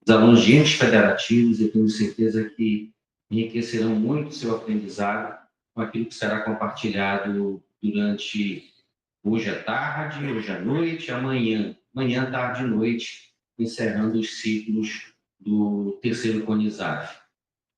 Os alunos de entes federativos, eu tenho certeza que enriquecerão muito seu aprendizado com aquilo que será compartilhado durante hoje à tarde, hoje à noite, amanhã, tarde e noite, encerrando os ciclos do terceiro CONISAF.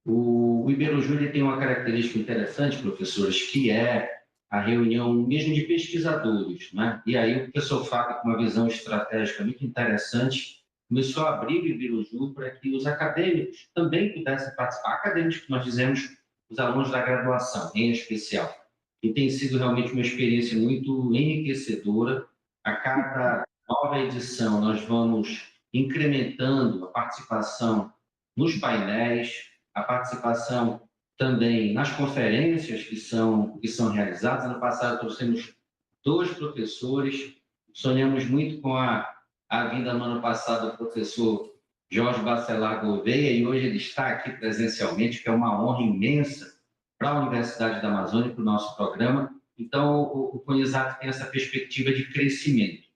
O Iberojúri tem uma característica interessante, professores, que é a reunião mesmo de pesquisadores, né? E aí o professor Fábio, com uma visão estratégica muito interessante, começou a abrir o Iberojúri para que os acadêmicos também pudessem participar, acadêmicos que nós dizemos, os alunos da graduação, em especial. E tem sido realmente uma experiência muito enriquecedora. A cada nova edição, nós vamos incrementando a participação nos painéis, a participação também nas conferências que são realizadas. Ano passado, trouxemos 2 professores, sonhamos muito com a vinda no ano passado do professor Jorge Bacelar Gouveia, e hoje ele está aqui presencialmente, que é uma honra imensa para a Universidade da Amazônia, para o nosso programa. Então, o CONISAP tem essa perspectiva de crescimento.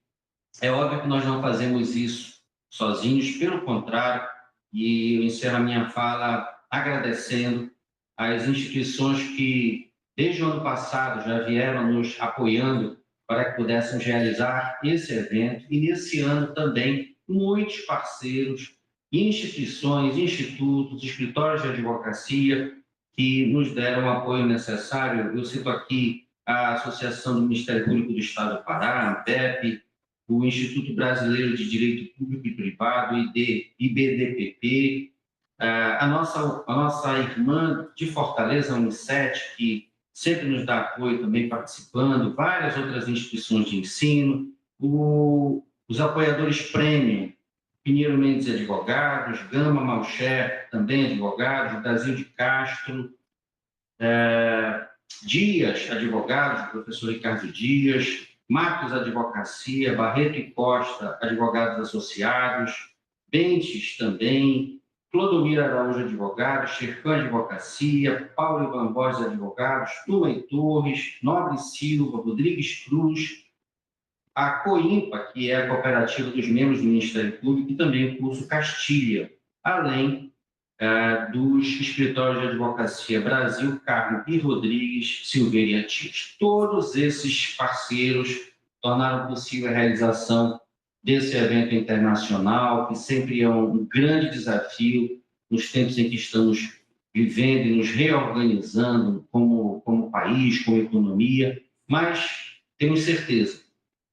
É óbvio que nós não fazemos isso sozinhos, pelo contrário, e eu encerro a minha fala agradecendo às instituições que, desde o ano passado, já vieram nos apoiando para que pudéssemos realizar esse evento, e nesse ano também muitos parceiros, instituições, institutos, escritórios de advocacia que nos deram o apoio necessário. Eu cito aqui a Associação do Ministério Público do Estado do Pará, a ANPEP, o Instituto Brasileiro de Direito Público e Privado, IBDPP, a nossa irmã de Fortaleza, a Unicef, que sempre nos dá apoio também participando, várias outras instituições de ensino, os apoiadores premium, Pinheiro Mendes Advogados, Gama Malcher, também advogados, Brasil de Castro, Dias Advogados, professor Ricardo Dias, Marcos Advocacia, Barreto e Costa, advogados associados, Bentes também, Clodomiro Araújo Advogados, Chercan Advocacia, Paulo Ivan Borges Advogados, Tuma e Torres, Nobre Silva, Rodrigues Cruz, a COIMPA, que é a Cooperativa dos Membros do Ministério Público, e também o curso Castilha, além dos escritórios de advocacia Brasil, Carmo e Rodrigues, Silveira e Atias. Todos esses parceiros tornaram possível a realização desse evento internacional, que sempre é um grande desafio nos tempos em que estamos vivendo e nos reorganizando como país, como economia, mas temos certeza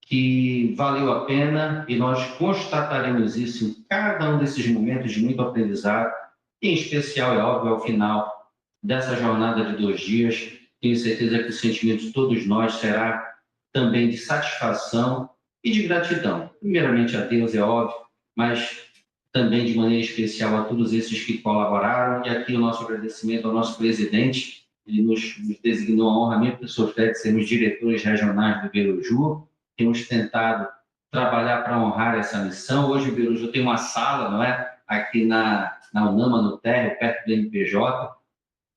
que valeu a pena e nós constataremos isso em cada um desses momentos de muito aprendizado, e em especial, é óbvio, ao final dessa jornada de 2 dias. Tenho certeza que o sentimento de todos nós será também de satisfação e de gratidão. Primeiramente a Deus, é óbvio, mas também de maneira especial a todos esses que colaboraram. E aqui o nosso agradecimento ao nosso presidente, ele nos designou a honra, minha professor Fred, de sermos diretores regionais do Beroju. Temos tentado trabalhar para honrar essa missão. Hoje o Beroju tem uma sala, não é? Aqui na UNAMA, no térreo, perto do MPJ.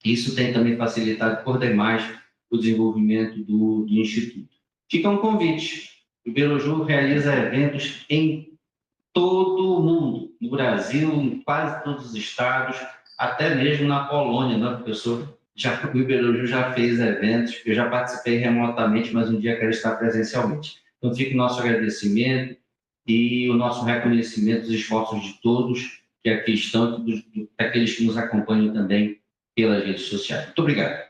Isso tem também facilitado por demais o desenvolvimento do Instituto. Fica um convite. O Beroju realiza eventos em todo o mundo, no Brasil, em quase todos os estados, até mesmo na Polônia, né, professor? O Beroju já fez eventos, eu já participei remotamente, mas um dia quero estar presencialmente. Então, fica o nosso agradecimento e o nosso reconhecimento dos esforços de todos que aqui estão, daqueles que nos acompanham também pelas redes sociais. Muito obrigado.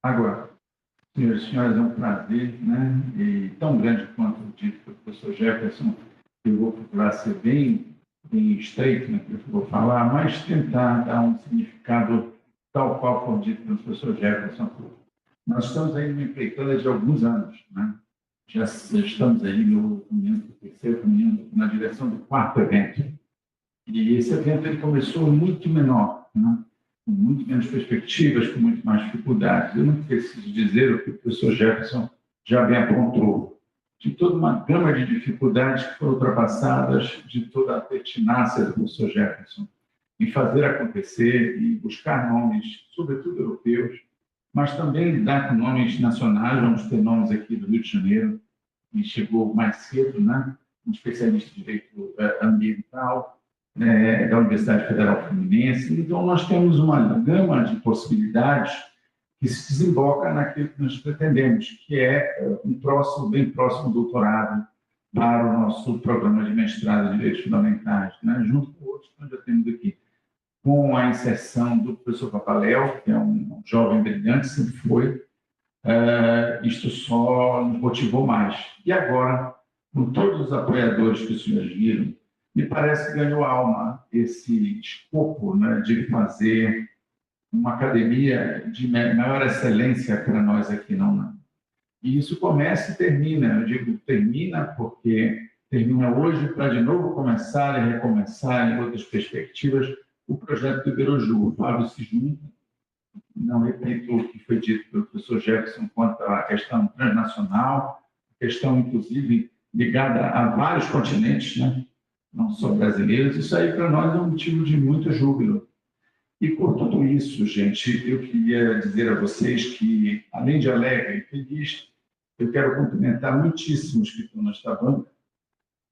Agora, senhoras e senhores, é um prazer, né? E tão grande quanto o dito pelo professor Jefferson. Eu vou procurar ser bem estreito naquilo que eu vou falar, mas tentar dar um significado tal qual foi dito pelo professor Jefferson. Nós estamos aí numa empreitada de alguns anos, né? Já estamos aí no terceiro caminhando na direção do 4º evento. E esse evento ele começou muito menor, né? Com muito menos perspectivas, com muito mais dificuldades. Eu não preciso dizer o que o professor Jefferson já bem apontou, de toda uma gama de dificuldades que foram ultrapassadas, de toda a pertinácia do professor Jefferson em fazer acontecer e buscar nomes, sobretudo europeus, mas também lidar com nomes nacionais. Vamos ter nomes aqui do Rio de Janeiro, que chegou mais cedo, né? Um especialista em direito ambiental, da Universidade Federal Fluminense. Então, nós temos uma gama de possibilidades que se desemboca naquilo que nós pretendemos, que é bem próximo doutorado para o nosso programa de mestrado em Direitos Fundamentais, né? Junto com outros que nós já temos aqui, com a inserção do professor Papaléu, que é um jovem brilhante, sempre foi. Isto só nos motivou mais. E agora, com todos os apoiadores que os senhores viram, me parece que ganhou alma esse escopo, né, de fazer uma academia de maior excelência para nós aqui na UNAM. E isso começa e termina. Eu digo termina porque termina hoje para de novo começar e recomeçar em outras perspectivas o projeto do Beroju. O Fábio se junta, não repito o que foi dito pelo professor Jefferson quanto à questão transnacional, questão, inclusive, ligada a vários continentes, né? Não só brasileiros. Isso aí, para nós, é um motivo de muito júbilo. E, por tudo isso, gente, eu queria dizer a vocês que, além de alegre e feliz, eu quero cumprimentar muitíssimos que estão nesta banca,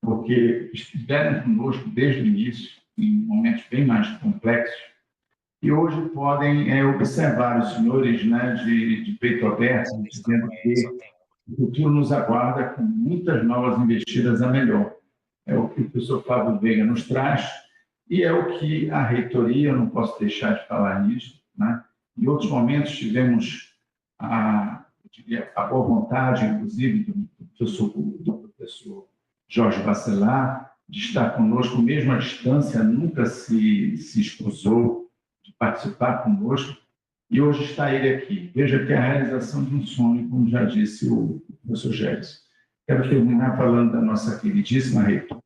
porque estiveram conosco desde o início, em momentos bem mais complexos, e hoje podem observar os senhores, né, de peito aberto, dizendo que o futuro nos aguarda com muitas novas investidas a melhor. É o que o professor Fábio Veiga nos traz e é o que a reitoria, eu não posso deixar de falar nisso, né? Em outros momentos tivemos a boa vontade, inclusive, do professor Jorge Bacelar, de estar conosco, mesmo à distância, nunca se escusou de participar conosco, e hoje está ele aqui. Veja que é a realização de um sonho, como já disse o professor Gerson. Quero terminar falando da nossa queridíssima reitora,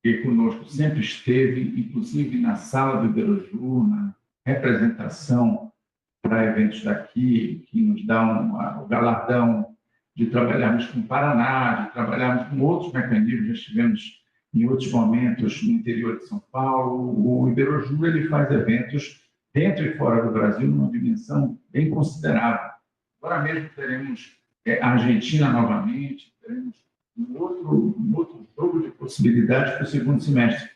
que conosco sempre esteve, inclusive na sala do Iberojur, na representação para eventos daqui, que nos dá o galardão de trabalharmos com o Paraná, de trabalharmos com outros mecanismos. Já estivemos em outros momentos no interior de São Paulo. O Iberojur ele faz eventos dentro e fora do Brasil numa dimensão bem considerável. Agora mesmo teremos a Argentina novamente, teremos um outro jogo de possibilidades para o segundo semestre.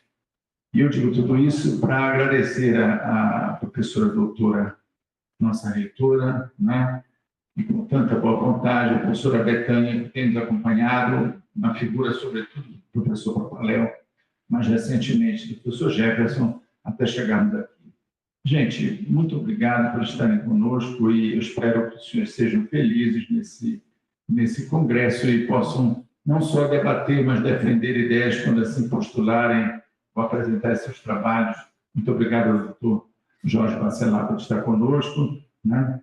E eu digo tudo isso para agradecer a professora doutora, nossa reitora, né? E com tanta boa vontade, a professora Betânia, que tem nos acompanhado, uma figura, sobretudo, do professor Papaléu, mas recentemente do professor Jefferson, até chegarmos aqui. Gente, muito obrigado por estarem conosco e eu espero que os senhores sejam felizes nesse congresso e possam não só debater, mas defender ideias quando assim postularem ou apresentar seus trabalhos. Muito obrigado, doutor Jorge Bacelar, por estar conosco, né?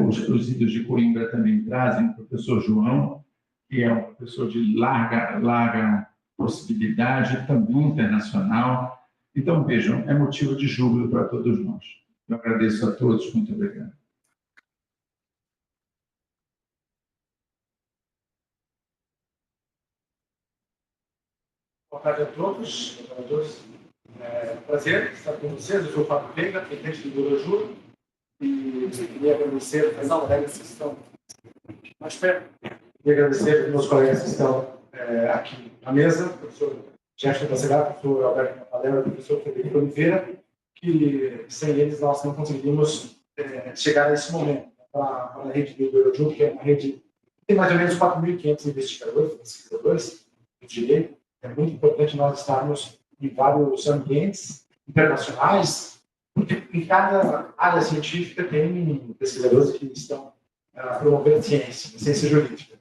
Os ídolos de Coimbra também trazem o professor João, que é um professor de larga possibilidade, também internacional. Então, vejam, é motivo de júbilo para todos nós. Eu agradeço a todos, muito obrigado. Boa tarde a todos. Prazer estar com vocês. Eu sou o Fábio Veiga, presidente do Iberojur, e queria agradecer aos colegas que estão mais perto. Queria agradecer aos meus colegas que estão aqui na mesa, o professor Gerson Bacelar, o professor Alberto Papaléu e o professor Frederico Oliveira, que sem eles nós não conseguiríamos chegar a esse momento. Para a rede do Iberojur, que é uma rede que tem mais ou menos 4.500 investigadores, pesquisadores de direito. É muito importante nós estarmos em vários ambientes internacionais, porque em cada área científica tem pesquisadores que estão promovendo ciência jurídica.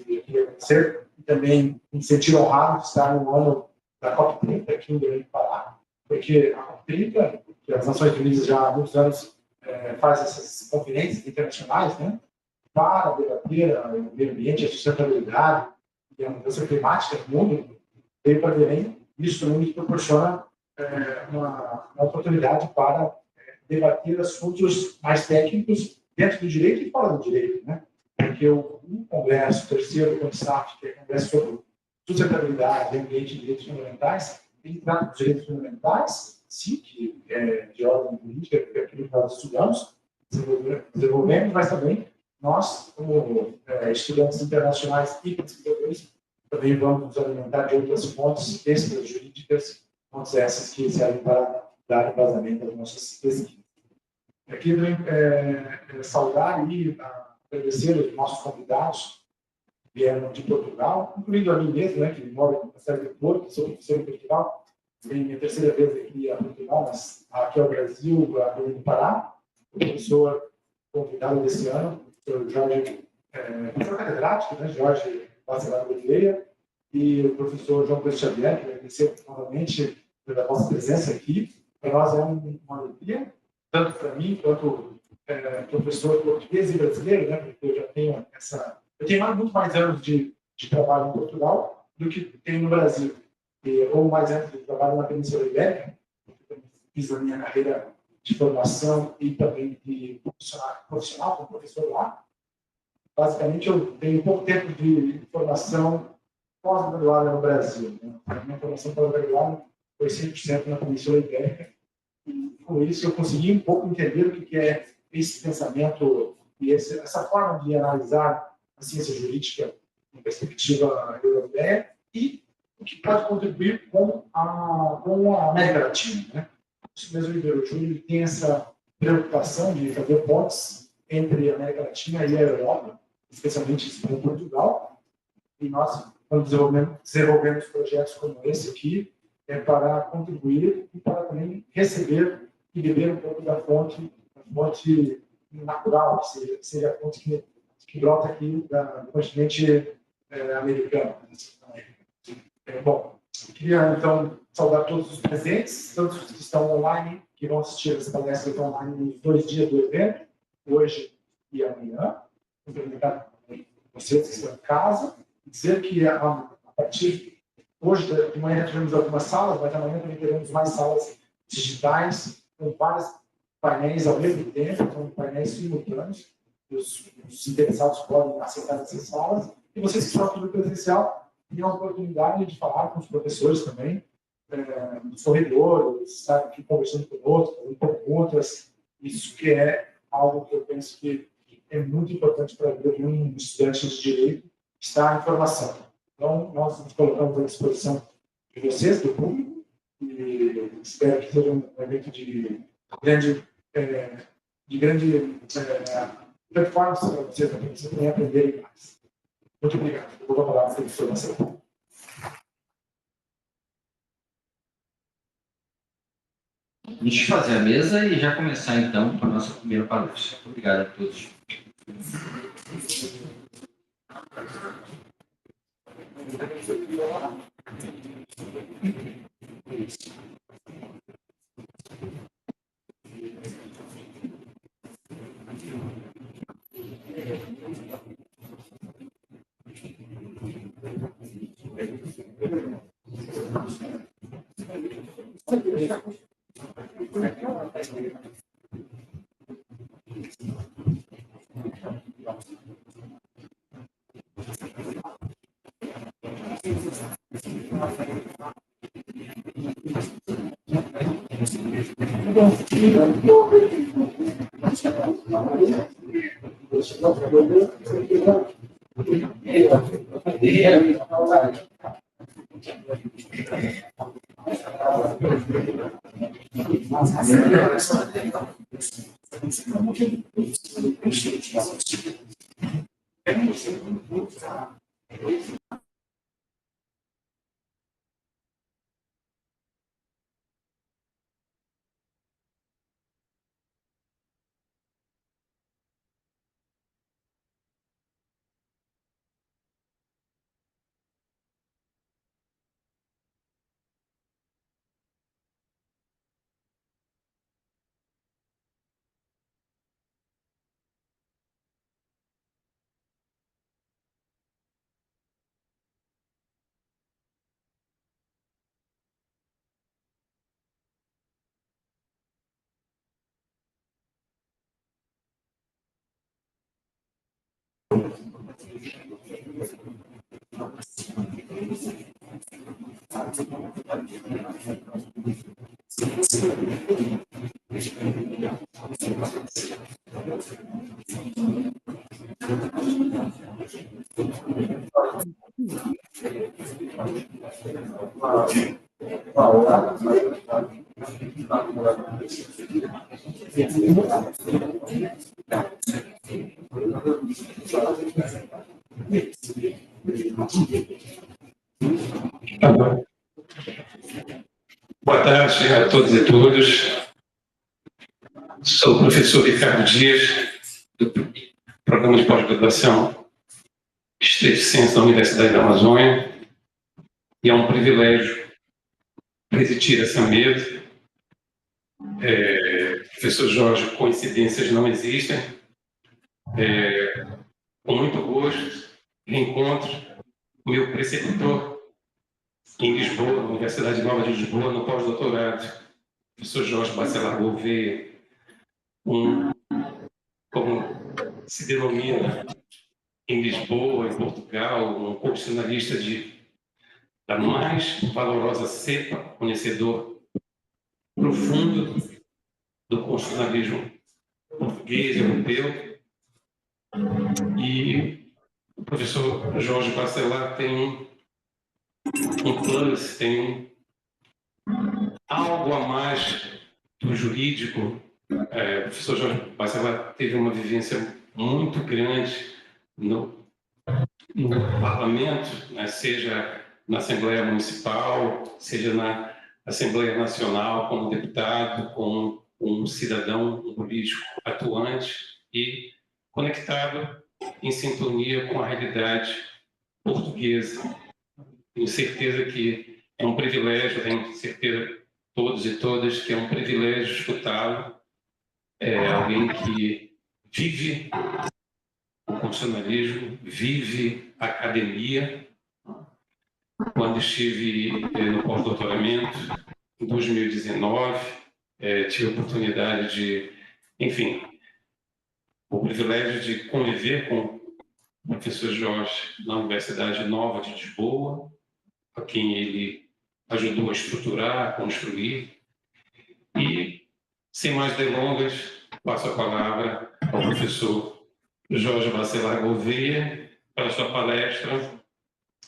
E eu queria agradecer e também me sentir honrado de estar no ano da COP30 aqui em Belém do Pará, porque a COP30, que as Nações Unidas já há muitos anos faz essas conferências internacionais, né, para debater o meio ambiente, a sustentabilidade e a mudança climática no mundo, veio para Belém. Isso também nos proporciona uma oportunidade para debater assuntos mais técnicos dentro do direito e fora do direito, né? Porque o Congresso, o terceiro CONSAF, que é o Congresso sobre Sustentabilidade, Ambiente e Direitos Fundamentais, ele trata dos direitos fundamentais, sim, que é de ordem política, que é aquilo que nós estudamos, desenvolvemos, mas também nós, como estudantes internacionais e pesquisadores, também vamos nos alimentar de outras fontes extra-jurídicas, fontes essas que servem para dar embasamento às nossas pesquisas. Aqui também saudar e agradecer os nossos convidados que vieram de Portugal, incluindo a mim mesmo, né, que moro na cidade de Porto, sou professor em Portugal, venho minha terceira vez aqui a Portugal, mas aqui ao Brasil, a Belém do Pará. O professor convidado desse ano, o professor Jorge, professor catedrático, né, Jorge Bacelar Oliveira, e o professor João Pedro Xavier, que agradecer novamente pela vossa presença aqui. Para nós é uma alegria, tanto para mim quanto professor português e brasileiro, né, porque eu já tenho eu tenho muito mais anos de trabalho em Portugal do que tenho no Brasil, ou mais anos de trabalho na Península Ibérica, porque eu fiz a minha carreira de formação e também de profissional como professor lá. Basicamente, eu tenho pouco tempo de formação pós-graduada no Brasil, né? A minha formação pós-graduada foi 100% na Península Ibérica, e com isso eu consegui um pouco entender o que é esse pensamento e essa forma de analisar a ciência jurídica em perspectiva europeia e o que pode contribuir com a América Latina, né? Isso mesmo, o Iberojur tem essa preocupação de fazer pontes entre a América Latina e a Europa, especialmente com Portugal, e nós desenvolvemos projetos como esse aqui para contribuir e para também receber e beber um pouco da fonte natural, que seja a fonte que brota aqui do continente americano. Bom, queria então saudar todos os presentes, todos os que estão online, que vão assistir essa palestra então, nos 2 dias do evento, hoje e amanhã. Muito obrigado a vocês que estão em casa. Dizer que a partir hoje de manhã tivemos algumas salas, mas amanhã também teremos mais salas digitais, com vários painéis ao mesmo tempo, com painéis simultâneos. Os interessados podem acessar essas salas. E vocês que estão aqui no presencial têm a oportunidade de falar com os professores também, nos corredores, estar aqui conversando conosco, fazendo perguntas. Isso que é algo que eu penso que é muito importante para a vida de um estudante de direito, estar em formação. Então, nós nos colocamos à disposição de vocês, do público, e espero que seja um evento de grande performance para vocês, para que vocês também aprenderem mais. Muito obrigado. Eu vou falar sobre informação. Desfazer a mesa e já começar, então, com a nossa primeira palestra. Obrigado a todos. Boa tarde a todos e todas. Sou o professor Ricardo Dias, do Programa de Pós-Graduação Distrito de Ciências da Universidade da Amazônia, e é um privilégio presidir essa mesa. Professor Jorge, coincidências não existem. Com muito gosto, reencontro o meu preceptor em Lisboa, na Universidade Nova de Lisboa, no pós-doutorado, professor Jorge Bacelar Gouveia, como se denomina em Lisboa, em Portugal, um constitucionalista da mais valorosa cepa, conhecedor profundo do constitucionalismo português e europeu. E o professor Jorge Bacelar tem um plus, tem algo a mais do jurídico. O professor Jorge Bacelar teve uma vivência muito grande no parlamento, né, seja na Assembleia Municipal, seja na Assembleia Nacional, como deputado, como um cidadão, um político atuante e conectado em sintonia com a realidade portuguesa. Tenho certeza que é um privilégio, tenho certeza todos e todas que é um privilégio escutá-lo. É alguém que vive o constitucionalismo, vive a academia. Quando estive no pós-doutoramento, em 2019, tive a oportunidade de, enfim, o privilégio de conviver com o professor Jorge na Universidade Nova de Lisboa, a quem ele ajudou a estruturar, a construir. E, sem mais delongas, passo a palavra ao professor Jorge Bacelar Gouveia para a sua palestra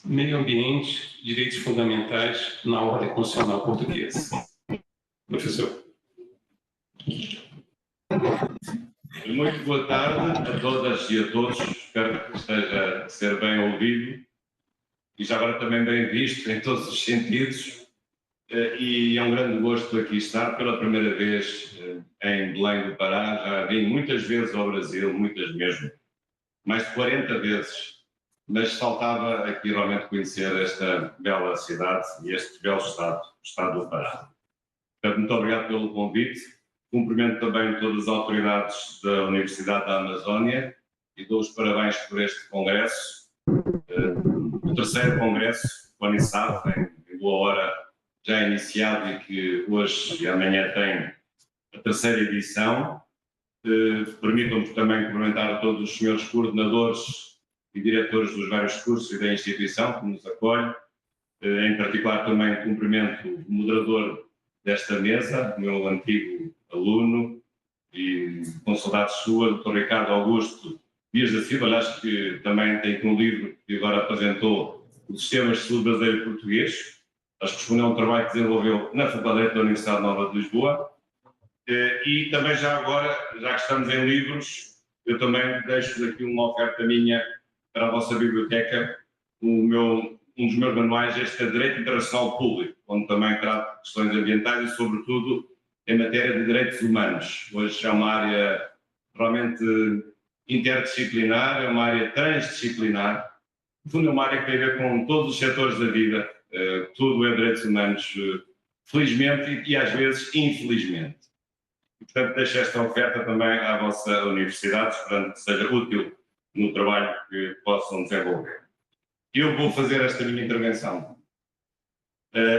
Meio Ambiente, Direitos Fundamentais na Ordem Constitucional Portuguesa. Professor. Muito boa tarde a todas e a todos. Espero que esteja a ser bem ouvido e já agora também bem visto em todos os sentidos. E é um grande gosto aqui estar pela primeira vez em Belém do Pará. Já vim muitas vezes ao Brasil, muitas mesmo, mais de 40 vezes, mas faltava aqui realmente conhecer esta bela cidade e este belo estado, o estado do Pará. Portanto, muito obrigado pelo convite. Cumprimento também todas as autoridades da Universidade da Amazónia e dou os parabéns por este congresso, o terceiro congresso, o ANISAF, em boa hora já iniciado e que hoje e amanhã tem a terceira edição. Permitam-me também cumprimentar a todos os senhores coordenadores e diretores dos vários cursos e da instituição que nos acolhe. Em particular também cumprimento o moderador desta mesa, o meu antigo aluno e com saudades sua, o Dr. Ricardo Augusto Dias da Silva, aliás, que também tem aqui um livro que agora apresentou, o Sistemas de Saúde Brasileiro e Português. Acho que respondeu a um trabalho que desenvolveu na Faculdade da Universidade Nova de Lisboa. E também já agora, já que estamos em livros, eu também deixo-vos aqui uma oferta minha para a vossa biblioteca, um dos meus manuais, este é Direito Internacional Público, onde também trato questões ambientais e, sobretudo, em matéria de direitos humanos. Hoje é uma área realmente interdisciplinar, é uma área transdisciplinar. No fundo, é uma área que tem a ver com todos os setores da vida, tudo é direitos humanos, felizmente e às vezes infelizmente. E, portanto, deixo esta oferta também à vossa universidade, esperando que seja útil no trabalho que possam desenvolver. Eu vou fazer esta minha intervenção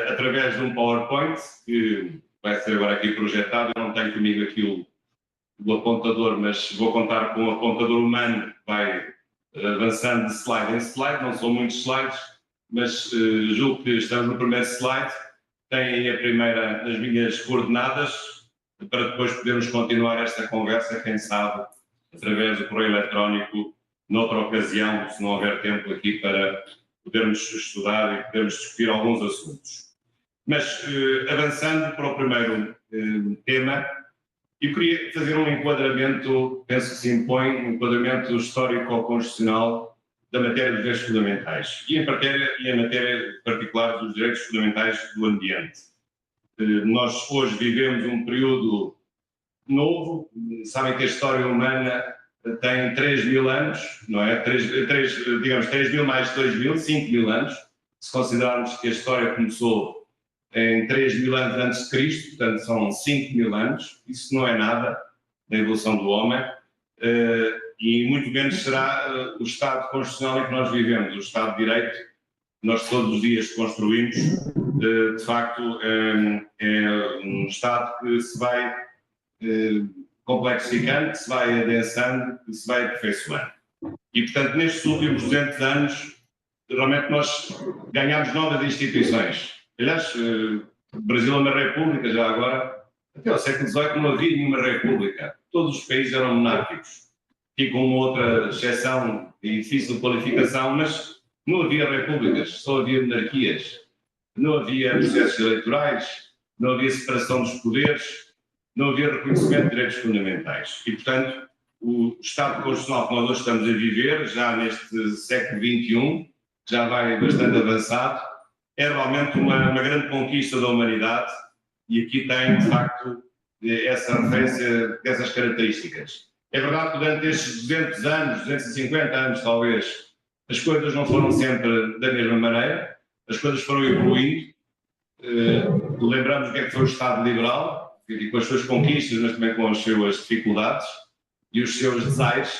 através de um PowerPoint que vai ser agora aqui projetado. Eu não tenho comigo aqui o apontador, mas vou contar com o apontador humano que vai avançando de slide em slide. Não são muitos slides, mas julgo que estamos no primeiro slide. Tem as minhas coordenadas para depois podermos continuar esta conversa, quem sabe, através do correio eletrónico, noutra ocasião, se não houver tempo aqui para podermos estudar e podermos discutir alguns assuntos. Mas, avançando para o primeiro tema, eu queria fazer um enquadramento, penso que se impõe, um enquadramento histórico-constitucional da matéria dos direitos fundamentais e em matéria particular dos direitos fundamentais do ambiente. Nós hoje vivemos um período novo, sabem que a história humana tem 3.000 anos, não é? 3.000 mais 2.000, 5.000 anos, se considerarmos que a história começou em 3.000 anos antes de Cristo, portanto são 5.000 anos, isso não é nada da evolução do homem, e muito menos será o Estado constitucional em que nós vivemos, o Estado de Direito, que nós todos os dias construímos, de facto é um Estado que se vai complexificando, que se vai adensando, que se vai aperfeiçoando. E, portanto, nestes últimos 200 anos, realmente nós ganhámos novas instituições. Aliás, o Brasil é uma república já agora. Até ao século XVIII não havia nenhuma república. Todos os países eram monárquicos. E com outra exceção e difícil qualificação, mas não havia repúblicas, só havia monarquias. Não havia processos eleitorais, não havia separação dos poderes, não havia reconhecimento de direitos fundamentais. E, portanto, o Estado Constitucional que nós hoje estamos a viver, já neste século XXI, já vai bastante avançado, é realmente uma grande conquista da humanidade e aqui tem, de facto, essa referência dessas características. É verdade que durante estes 200 anos, 250 anos talvez, as coisas não foram sempre da mesma maneira, as coisas foram evoluindo. lembramos o que é que foi o Estado liberal, e com as suas conquistas, mas também com as suas dificuldades e os seus desaires.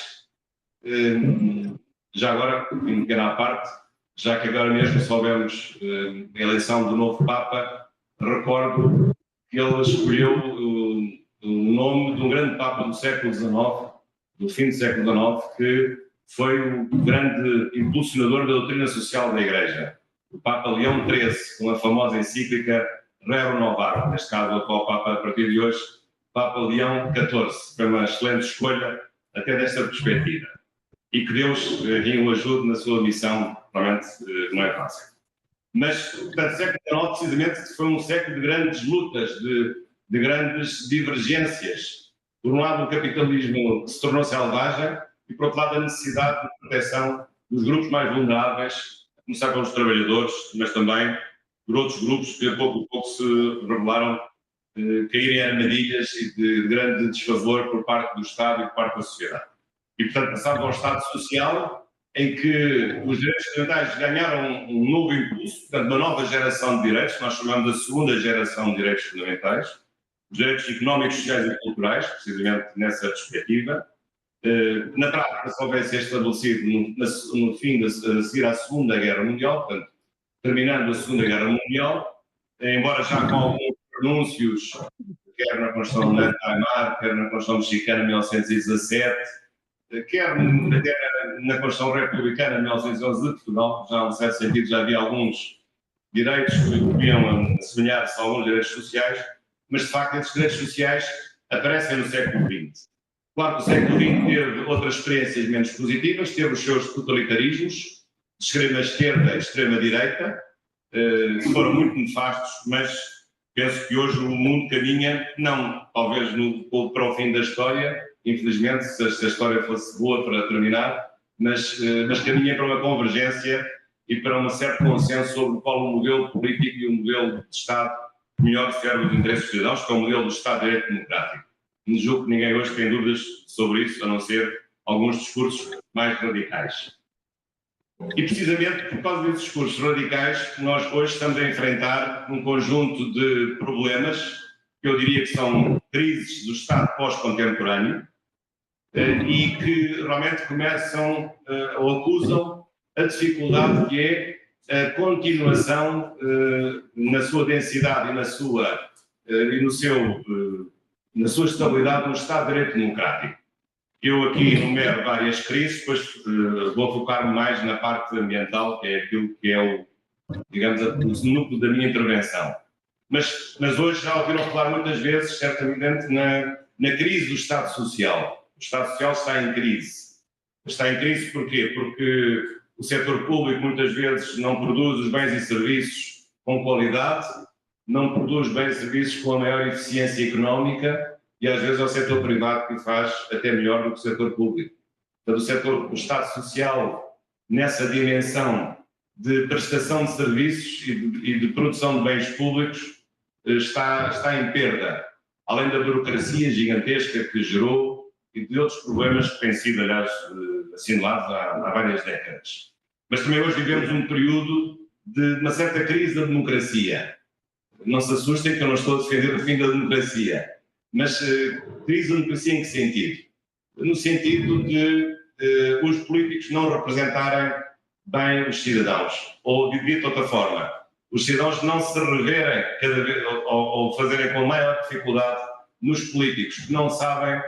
Já agora, em pequena à parte, já que agora mesmo soubemos a eleição do novo Papa, recordo que ele escolheu o nome de um grande Papa do século XIX, do fim do século XIX, que foi o grande impulsionador da doutrina social da Igreja, o Papa Leão XIII, com a famosa encíclica Rerum Novarum, neste caso o atual Papa a partir de hoje, Papa Leão XIV. Foi uma excelente escolha até desta perspectiva. E que Deus o ajude na sua missão, realmente não é fácil. Mas, portanto, o século XIX precisamente foi um século de grandes lutas, de grandes divergências. Por um lado, o capitalismo se tornou selvagem e, por outro lado, a necessidade de proteção dos grupos mais vulneráveis, a começar pelos trabalhadores, mas também por outros grupos que a pouco se revelaram caírem em armadilhas e de grande desfavor por parte do Estado e por parte da sociedade. E, portanto, passamos ao Estado Social, em que os direitos fundamentais ganharam um novo impulso, portanto, uma nova geração de direitos, que nós chamamos de segunda geração de direitos fundamentais, os direitos económicos, sociais e culturais, precisamente nessa perspectiva. Na prática, só vai ser estabelecido no fim, a seguir à Segunda Guerra Mundial, portanto, terminando a Segunda Guerra Mundial, embora já com alguns pronúncios, quer na Constituição de Weimar, quer na Constituição Mexicana de 1917, quer até na Constituição Republicana de 1911 de Portugal, já, em certo sentido, já havia alguns direitos que podiam assemelhar-se a alguns direitos sociais, mas, de facto, esses direitos sociais aparecem no século XX. Claro que o século XX teve outras experiências menos positivas, teve os seus totalitarismos, de extrema-esquerda e extrema-direita, que foram muito nefastos, mas penso que hoje o mundo caminha, não talvez para o fim da história, infelizmente, se a história fosse boa para terminar, mas caminha para uma convergência e para um certo consenso sobre qual o modelo político e o modelo de Estado melhor serve os interesses dos cidadãos, que é o modelo do Estado de Direito Democrático. Me julgo que ninguém hoje tem dúvidas sobre isso, a não ser alguns discursos mais radicais. E precisamente por causa desses discursos radicais, nós hoje estamos a enfrentar um conjunto de problemas que eu diria que são crises do Estado pós-contemporâneo e que realmente começam ou acusam a dificuldade que é a continuação na sua densidade e na sua estabilidade no Estado de Direito Democrático. Eu aqui enumero várias crises, depois vou focar-me mais na parte ambiental, que é aquilo que é o núcleo da minha intervenção. Mas hoje já ouviram falar muitas vezes, certamente, na crise do Estado Social. O Estado Social está em crise. Está em crise porquê? Porque o setor público muitas vezes não produz os bens e serviços com qualidade, não produz bens e serviços com a maior eficiência económica e às vezes é o setor privado que faz até melhor do que o setor público. Portanto, o Estado Social, nessa dimensão de prestação de serviços e de produção de bens públicos, está em perda, além da burocracia gigantesca que gerou e de outros problemas que têm sido, aliás, assinalados há várias décadas. Mas também hoje vivemos um período de uma certa crise da democracia. Não se assustem que eu não estou a defender o fim da democracia, mas crise da democracia em que sentido? No sentido de os políticos não representarem bem os cidadãos, ou dito de outra forma, os cidadãos não se reverem cada vez, ou fazerem com maior dificuldade nos políticos, que não sabem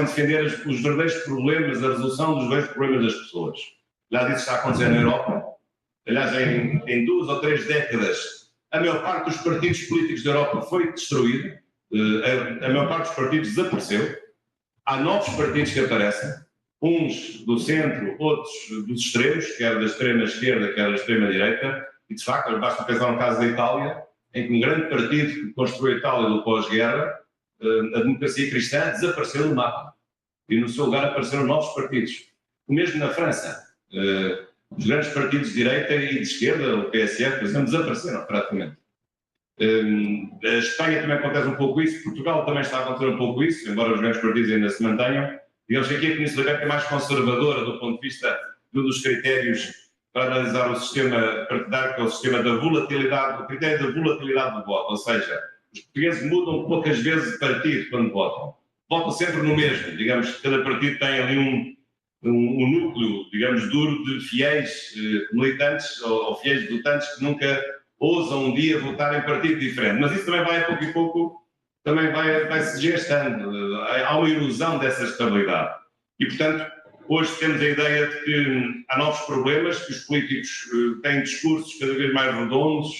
defender os verdadeiros problemas, a resolução dos verdadeiros problemas das pessoas. Aliás, isso está a acontecer na Europa. Aliás, em 2 ou 3 décadas, a maior parte dos partidos políticos da Europa foi destruída, a maior parte dos partidos desapareceu, há novos partidos que aparecem, uns do centro, outros dos extremos, quer da extrema-esquerda, quer da extrema-direita, e de facto, basta pensar no caso da Itália, em que um grande partido que construiu a Itália do pós-guerra, a democracia cristã, desapareceu do mapa. E no seu lugar apareceram novos partidos. O mesmo na França. Os grandes partidos de direita e de esquerda, o PSF, por exemplo, desapareceram praticamente. A Espanha também acontece um pouco isso, Portugal também está a acontecer um pouco isso, embora os grandes partidos ainda se mantenham. Digamos que aqui a Península Ibérica é mais conservadora do ponto de vista dos critérios para analisar o sistema partidário, que é o sistema da volatilidade, o critério da volatilidade do voto, ou seja, os portugueses mudam poucas vezes de partido quando votam. Votam sempre no mesmo, digamos que cada partido tem ali um núcleo, digamos, duro de fiéis militantes ou fiéis votantes que nunca ousam um dia votar em partido diferente. Mas isso também vai, a pouco e pouco, também vai se desgastando. Há uma ilusão dessa estabilidade. E, portanto, hoje temos a ideia de que há novos problemas, que os políticos têm discursos cada vez mais redondos,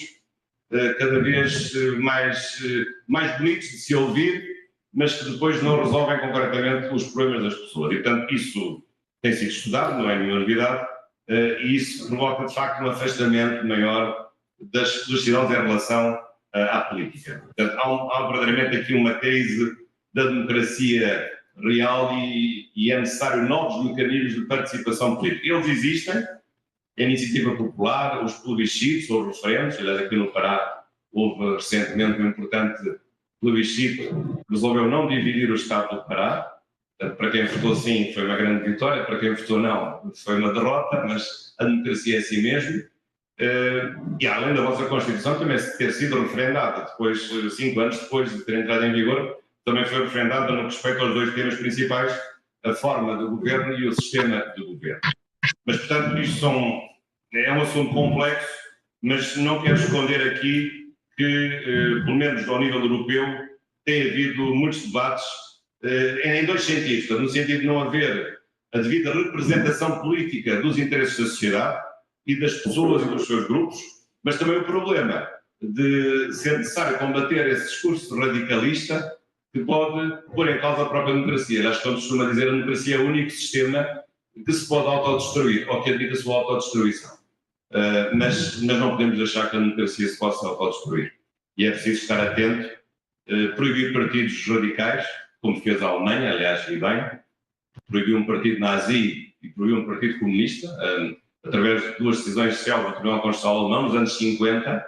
cada vez mais bonitos de se ouvir, mas que depois não resolvem concretamente os problemas das pessoas. E, portanto, isso tem sido estudado, não é nenhuma novidade, e isso provoca, de facto, um afastamento maior dos cidadãos em relação à política. Portanto, há verdadeiramente aqui uma crise da democracia real e é necessário novos mecanismos de participação política. Eles existem, a iniciativa popular, os plebiscitos ou os referendos. Aliás, aqui no Pará houve recentemente um importante plebiscito que resolveu não dividir o Estado do Pará. Portanto, para quem votou sim foi uma grande vitória, para quem votou não foi uma derrota, mas a democracia é assim mesmo. E além da vossa Constituição também ter sido referendada, depois, 5 anos depois de ter entrado em vigor, também foi referendada no que respeita aos 2 temas principais, a forma de governo e o sistema de governo. Mas, portanto, isto é um assunto complexo, mas não quero esconder aqui que, pelo menos ao nível europeu, tem havido muitos debates em 2 sentidos. No sentido de não haver a devida representação política dos interesses da sociedade e das pessoas e dos seus grupos, mas também o problema de ser necessário combater esse discurso radicalista que pode pôr em causa a própria democracia. Acho que, como costuma dizer, a democracia é o único sistema que se pode autodestruir, ou que admite a sua autodestruição. Mas não podemos deixar que a democracia se possa autodestruir. E é preciso estar atento, proibir partidos radicais, como fez a Alemanha, aliás, e bem, proibiu um partido nazi e proibiu um partido comunista, através de 2 decisões sociais do Tribunal Constitucional Alemão, nos anos 50,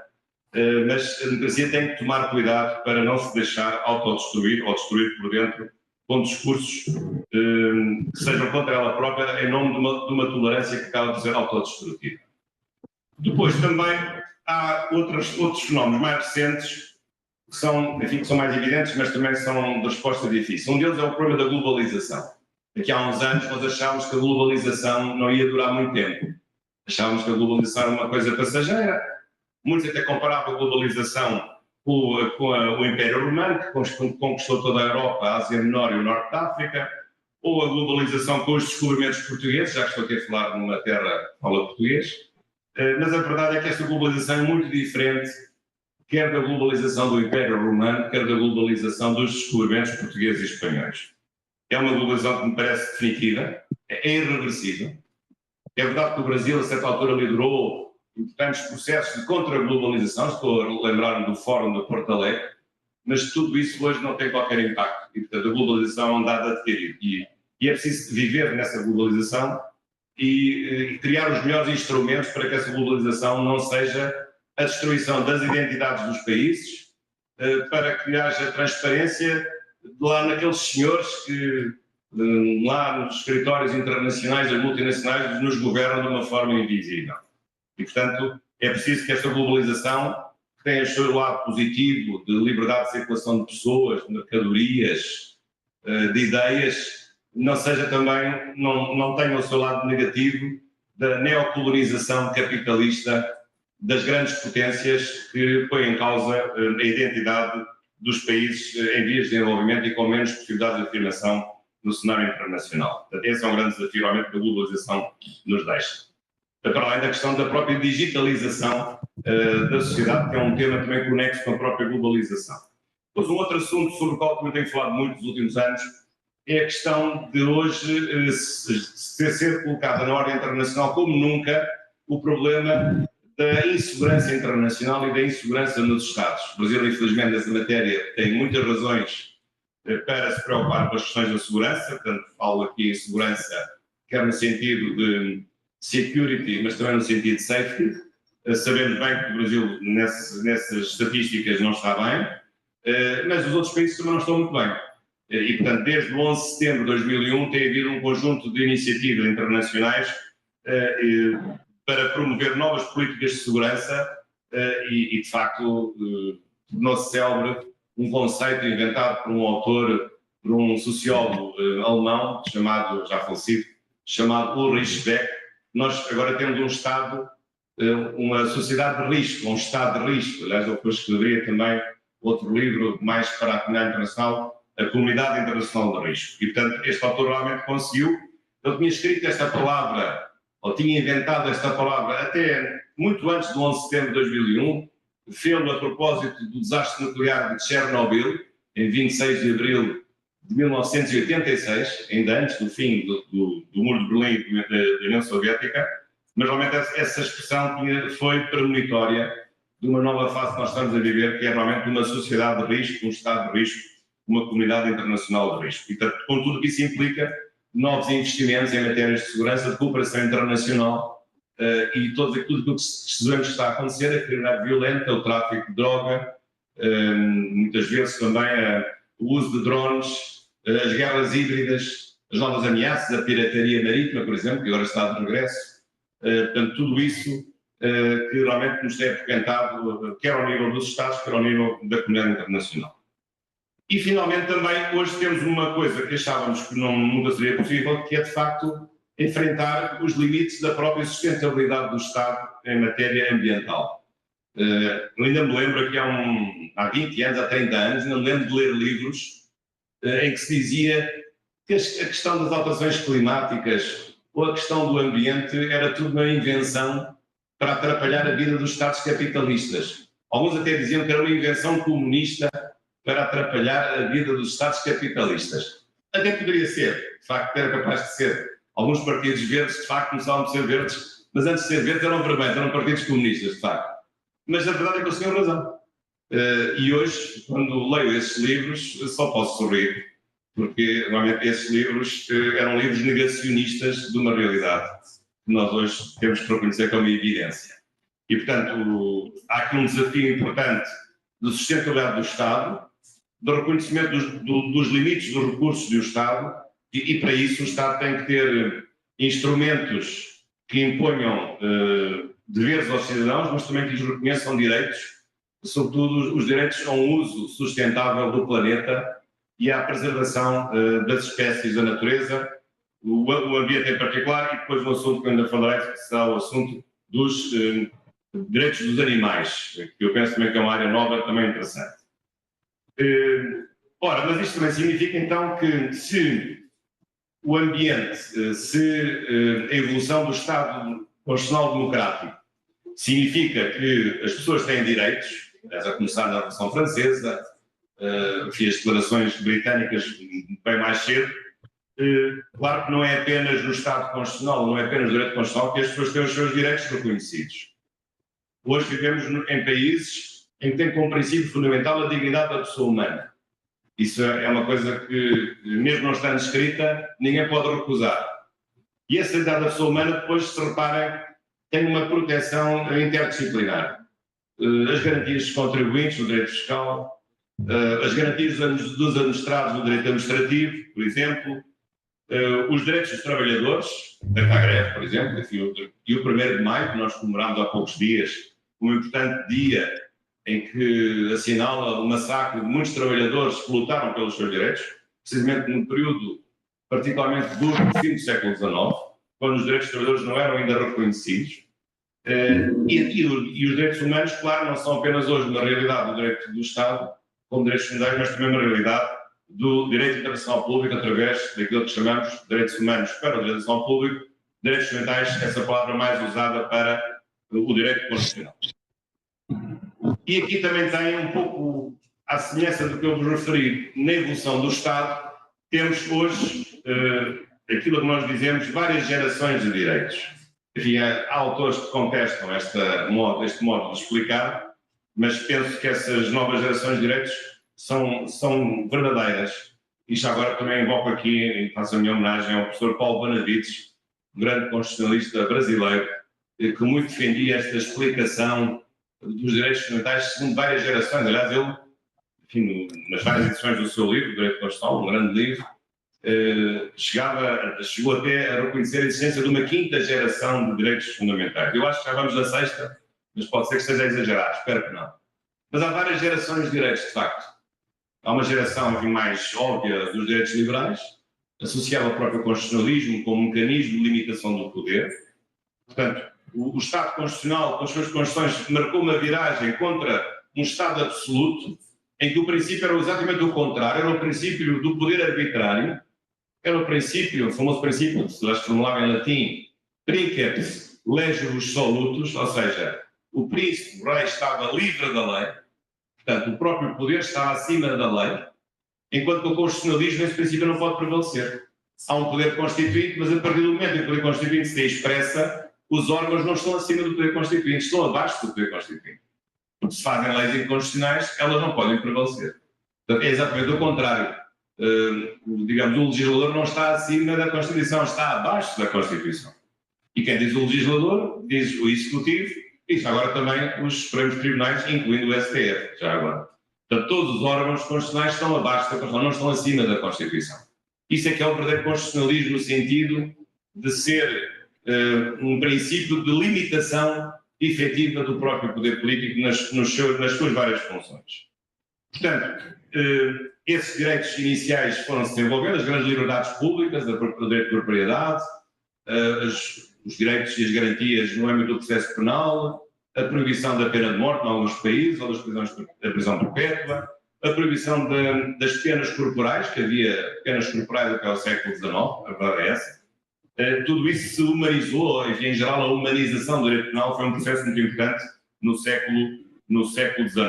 mas a democracia tem que tomar cuidado para não se deixar autodestruir ou destruir por dentro com discursos que sejam contra ela própria em nome de uma tolerância que acaba de ser autodestrutiva. Depois também há outros fenómenos mais recentes que são mais evidentes, mas também são de resposta difícil. Um deles é o problema da globalização. Daqui a uns anos nós achávamos que a globalização não ia durar muito tempo. Achávamos que a globalização era uma coisa passageira. Muitos até comparavam a globalização com o Império Romano, que conquistou toda a Europa, a Ásia Menor e o Norte da África, ou a globalização com os descobrimentos portugueses, já que estou aqui a falar numa terra que fala português. Mas a verdade é que esta globalização é muito diferente, quer da globalização do Império Romano, quer da globalização dos descobrimentos portugueses e espanhóis. É uma globalização que me parece definitiva, é irreversível. É verdade que o Brasil, a certa altura, liderou importantes processos de contra-globalização, estou a lembrar-me do Fórum de Porto Alegre, mas tudo isso hoje não tem qualquer impacto. E, portanto, a globalização é um dado adquirido. E é preciso viver nessa globalização e criar os melhores instrumentos para que essa globalização não seja a destruição das identidades dos países, para que haja transparência lá naqueles senhores que lá nos escritórios internacionais, das multinacionais, nos governam de uma forma invisível. E, portanto, é preciso que esta globalização, que tenha o seu lado positivo de liberdade de circulação de pessoas, de mercadorias, de ideias, não seja também, não tenha o seu lado negativo da neocolonização capitalista das grandes potências que põe em causa a identidade dos países em vias de desenvolvimento e com menos possibilidades de afirmação no cenário internacional. Portanto, esse é um grande desafio, realmente, que a globalização nos deixa. Para além da questão da própria digitalização da sociedade, que é um tema também conexo com a própria globalização. Depois, um outro assunto sobre o qual também tenho falado muito nos últimos anos é a questão de hoje ser colocada na ordem internacional como nunca o problema da insegurança internacional e da insegurança nos Estados. O Brasil, infelizmente, nessa matéria tem muitas razões para se preocupar com as questões da segurança, portanto, falo aqui em segurança, quer no sentido de security, mas também no sentido de safety. Sabemos bem que o Brasil, nessas estatísticas, não está bem, mas os outros países também não estão muito bem. E, portanto, desde o 11 de setembro de 2001 tem havido um conjunto de iniciativas internacionais para promover novas políticas de segurança e de facto, tornou-se célebre um conceito inventado por um autor, por um sociólogo alemão, chamado, já falecido, chamado Ulrich Beck. Nós agora temos um Estado, uma sociedade de risco, um Estado de risco. Aliás, eu depois escreveria também outro livro mais para a comunidade internacional, a Comunidade Internacional de Risco. E, portanto, este autor realmente conseguiu. Eu tinha escrito esta palavra, ou tinha inventado esta palavra, até muito antes do 11 de setembro de 2001, fê-lo a propósito do desastre nuclear de Chernobyl, em 26 de abril de 1986, ainda antes do fim do Muro de Berlim da União Soviética, mas realmente essa expressão foi premonitória de uma nova fase que nós estamos a viver, que é realmente uma sociedade de risco, um Estado de risco, uma comunidade internacional de risco. E, portanto, com tudo o que isso implica, novos investimentos em matérias de segurança, de cooperação internacional e tudo aquilo que sabemos que está a acontecer, a criminalidade violenta, o tráfico de droga, muitas vezes também o uso de drones, as guerras híbridas, as novas ameaças, a pirataria marítima, por exemplo, que agora está de regresso. Portanto, tudo isso que realmente nos tem apoquentado, quer ao nível dos Estados, quer ao nível da comunidade internacional. E, finalmente, também, hoje temos uma coisa que achávamos que nunca seria possível, que é, de facto, enfrentar os limites da própria sustentabilidade do Estado em matéria ambiental. Eu ainda me lembro que há 20 anos, há 30 anos, ainda me lembro de ler livros em que se dizia que a questão das alterações climáticas ou a questão do ambiente era tudo uma invenção para atrapalhar a vida dos Estados capitalistas. Alguns até diziam que era uma invenção comunista para atrapalhar a vida dos Estados capitalistas. Até poderia ser, de facto, era capaz de ser. Alguns partidos verdes, de facto, começavam a ser verdes, mas antes de ser verdes eram vermelhos, eram partidos comunistas, de facto. Mas a verdade é que eles tinham razão. E hoje, quando leio esses livros, só posso sorrir, porque, normalmente, esses livros eram livros negacionistas de uma realidade que nós hoje temos que reconhecer que é uma evidência. E, portanto, há aqui um desafio importante de sustentabilidade do Estado, do reconhecimento dos limites dos recursos do Estado, e para isso o Estado tem que ter instrumentos que imponham deveres aos cidadãos, mas também que lhes reconheçam direitos, sobretudo os direitos a um uso sustentável do planeta e à preservação das espécies da natureza, o ambiente em particular, e depois um assunto que eu ainda falarei, que será o assunto dos direitos dos animais, que eu penso também que é uma área nova, também interessante. Ora, mas isto também significa então que se o ambiente, se a evolução do Estado Constitucional Democrático significa que as pessoas têm direitos, a começar na Revolução Francesa, as declarações britânicas bem mais cedo, claro que não é apenas no Estado Constitucional, não é apenas no direito constitucional que as pessoas têm os seus direitos reconhecidos. Hoje vivemos em países em que tem como princípio fundamental a dignidade da pessoa humana. Isso é uma coisa que, mesmo não estando escrita, ninguém pode recusar. E essa dignidade da pessoa humana, depois, se reparem, tem uma proteção interdisciplinar. As garantias dos contribuintes no direito fiscal, as garantias dos administrados no direito administrativo, por exemplo, os direitos dos trabalhadores, da CAGREF, por exemplo, e o 1º de maio, que nós comemoramos há poucos dias, um importante dia em que assinala o massacre de muitos trabalhadores que lutaram pelos seus direitos, precisamente num período particularmente duro do fim do século XIX, quando os direitos dos trabalhadores não eram ainda reconhecidos. E os direitos humanos, claro, não são apenas hoje uma realidade do direito do Estado, como direitos fundamentais, mas também uma realidade do direito internacional público, através daquilo que chamamos de direitos humanos para o direito internacional público, direitos fundamentais, essa palavra mais usada para o direito constitucional. E aqui também tem um pouco à semelhança do que eu vos referi na evolução do Estado, temos hoje aquilo que nós dizemos várias gerações de direitos. Enfim, há autores que contestam este modo de explicar, mas penso que essas novas gerações de direitos são verdadeiras. E já agora também invoco aqui e faço a minha homenagem ao professor Paulo Benavides, um grande constitucionalista brasileiro, que muito defendia esta explicação dos direitos fundamentais segundo várias gerações. Aliás, ele, enfim, nas várias edições do seu livro, Direito Constitucional, um grande livro, chegou até a reconhecer a existência de uma quinta geração de direitos fundamentais. Eu acho que já vamos na sexta, mas pode ser que esteja exagerado, espero que não. Mas há várias gerações de direitos, de facto. Há uma geração, enfim, mais óbvia dos direitos liberais, associada ao próprio constitucionalismo como mecanismo de limitação do poder. Portanto, o Estado Constitucional, com as suas constituições, marcou uma viragem contra um Estado absoluto, em que o princípio era exatamente o contrário, era o princípio do poder arbitrário, era o princípio, o famoso princípio, se nós formulava em latim, princeps legibus solutus, ou seja, o príncipe, o rei, estava livre da lei, portanto, o próprio poder estava acima da lei, enquanto que o constitucionalismo, esse princípio não pode prevalecer. Há um poder constituinte, mas a partir do momento em que o poder constituinte se expressa, os órgãos não estão acima do poder constituinte, estão abaixo do poder constituinte. Porque se fazem leis inconstitucionais, elas não podem prevalecer. Portanto, é exatamente o contrário. Digamos, o legislador não está acima da Constituição, está abaixo da Constituição. E quem diz o legislador, diz o Executivo, e já agora também os Supremos Tribunais, incluindo o STF, já agora. Portanto, todos os órgãos constitucionais estão abaixo da Constituição, não estão acima da Constituição. Isso é que é o verdadeiro constitucionalismo no sentido de ser um princípio de limitação efetiva do próprio poder político nas suas várias funções. Portanto, esses direitos iniciais foram-se desenvolvendo, as grandes liberdades públicas, o direito de propriedade, os direitos e as garantias no âmbito do processo penal, a proibição da pena de morte em alguns países, ou da prisão perpétua, a proibição das penas corporais, que havia penas corporais até ao século XIX, a verdade é essa. Tudo isso se humanizou, enfim, em geral a humanização do direito penal foi um processo muito importante no século XIX.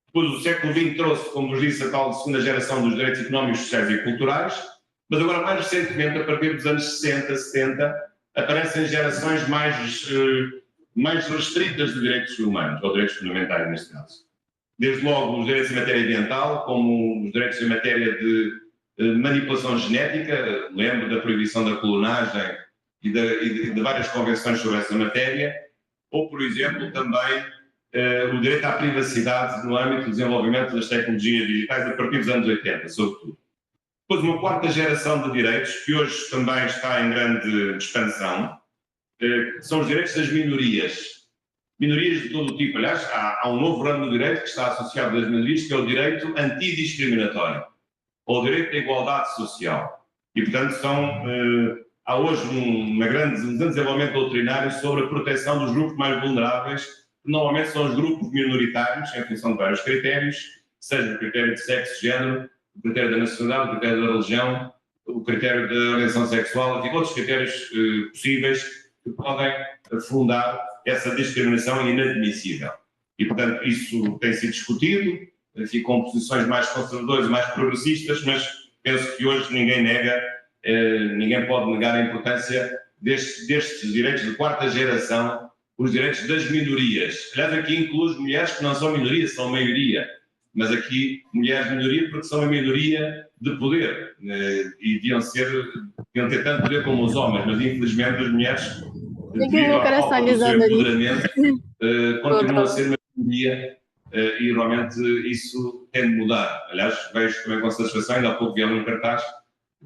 Depois o século XX trouxe, como vos disse, a tal segunda geração dos direitos económicos, sociais e culturais, mas agora mais recentemente, a partir dos anos 60, 70, aparecem gerações mais restritas de direitos humanos, ou direitos fundamentais neste caso. Desde logo os direitos em matéria ambiental, como os direitos em matéria de manipulação genética, lembro da proibição da clonagem e de várias convenções sobre essa matéria, ou, por exemplo, também o direito à privacidade no âmbito do desenvolvimento das tecnologias digitais a partir dos anos 80, sobretudo. Depois uma quarta geração de direitos, que hoje também está em grande expansão, são os direitos das minorias. Minorias de todo o tipo. Aliás, há um novo ramo do direito que está associado às minorias, que é o direito antidiscriminatório, ou o direito da igualdade social. E, portanto, há hoje um grande desenvolvimento doutrinário sobre a proteção dos grupos mais vulneráveis, que normalmente são os grupos minoritários, em função de vários critérios, seja o critério de sexo, género, o critério da nacionalidade, o critério da religião, o critério da orientação sexual, e outros critérios possíveis que podem fundar essa discriminação inadmissível. E, portanto, isso tem sido discutido, enfim, com posições mais conservadoras e mais progressistas, mas penso que hoje ninguém pode negar a importância destes direitos de quarta geração, os direitos das minorias. Aliás, aqui inclui as mulheres que não são minoria, são maioria, mas aqui mulheres minoria porque são a minoria de poder e deviam ter tanto poder como os homens, mas infelizmente as mulheres, devido à falta do seu empoderamento, continuam a ser uma minoria. E realmente isso tem de mudar. Aliás, vejo também com satisfação, ainda há pouco vi um cartaz,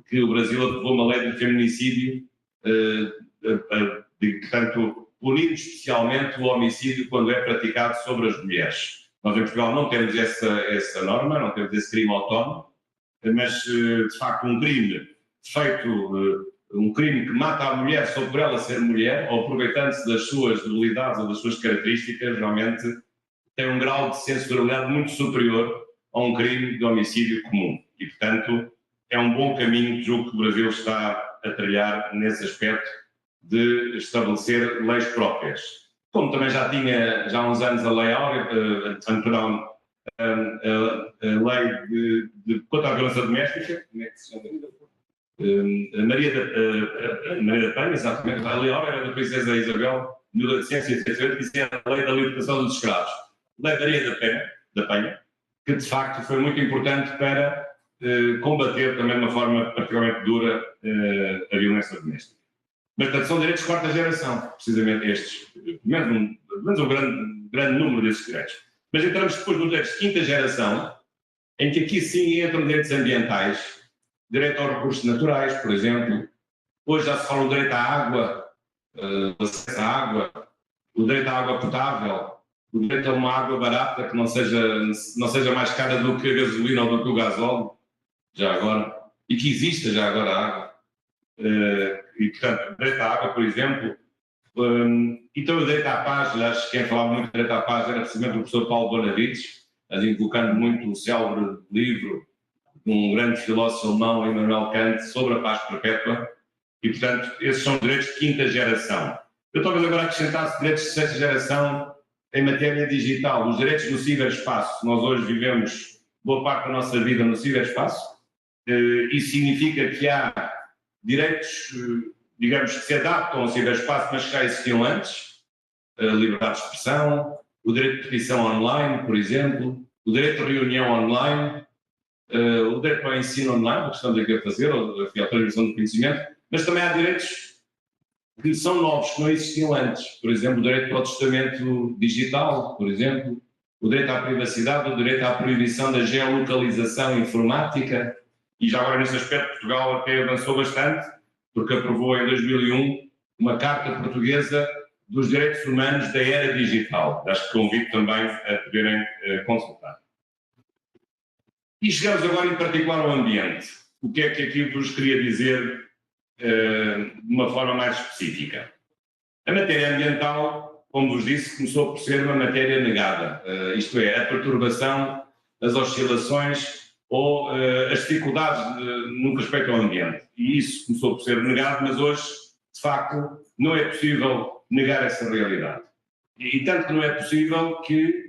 que o Brasil aprovou uma lei de feminicídio, portanto, punindo especialmente o homicídio quando é praticado sobre as mulheres. Nós em Portugal não temos essa norma, não temos esse crime autónomo, mas de facto um crime feito, um crime que mata a mulher só por ela ser mulher, ou aproveitando-se das suas debilidades ou das suas características, realmente tem um grau de censurabilidade muito superior a um crime de homicídio comum. E, portanto, é um bom caminho, julgo que o Brasil está a trilhar nesse aspecto de estabelecer leis próprias. Como também já tinha, já há uns anos, a Lei Áurea, a Lei contra a Violência Doméstica, como é que se chama? Maria da Penha, exatamente. A Lei Áurea era da Princesa Isabel, de 1868, que dizia a Lei da Libertação dos Escravos. Lei Maria da Penha, que de facto foi muito importante para combater também de uma forma particularmente dura a violência doméstica. Mas, portanto, são direitos de quarta geração, precisamente estes, menos um grande número desses direitos. Mas entramos depois nos direitos de quinta geração, em que aqui sim entram direitos ambientais, direito aos recursos naturais, por exemplo. Hoje já se fala do direito à água, acesso à água, o direito à água potável, o direito a uma água barata que não seja mais cara do que a gasolina ou do que o gasóleo, já agora, e que exista já agora a água. E, portanto, o direito à água, por exemplo, e também o direito à paz. Acho que quem falava muito do direito à paz era precisamente o professor Paulo Bonavides, invocando muito o célebre livro de um grande filósofo alemão, Immanuel Kant, sobre a paz perpétua, e, portanto, esses são direitos de quinta geração. Eu talvez agora acrescentasse direitos de sexta geração em matéria digital, os direitos no ciberespaço. Nós hoje vivemos boa parte da nossa vida no ciberespaço. Isso significa que há direitos, digamos, que se adaptam ao ciberespaço, mas que já existiam antes. A liberdade de expressão, o direito de petição online, por exemplo, o direito de reunião online, o direito ao ensino online, o que estamos aqui a fazer, a transmissão do conhecimento, mas também há direitos que são novos, que não existiam antes. Por exemplo, o direito ao testamento digital, por exemplo, o direito à privacidade, o direito à proibição da geolocalização informática. E já agora, nesse aspecto, Portugal até avançou bastante, porque aprovou em 2001 uma Carta Portuguesa dos Direitos Humanos da Era Digital. Acho que convido também a poderem consultar. E chegamos agora, em particular, ao ambiente. O que é que aqui vos queria dizer de uma forma mais específica? A matéria ambiental, como vos disse, começou por ser uma matéria negada, isto é, a perturbação, as oscilações ou as dificuldades no que respeita ao ambiente. E isso começou por ser negado, mas hoje, de facto, não é possível negar essa realidade. E tanto que não é possível que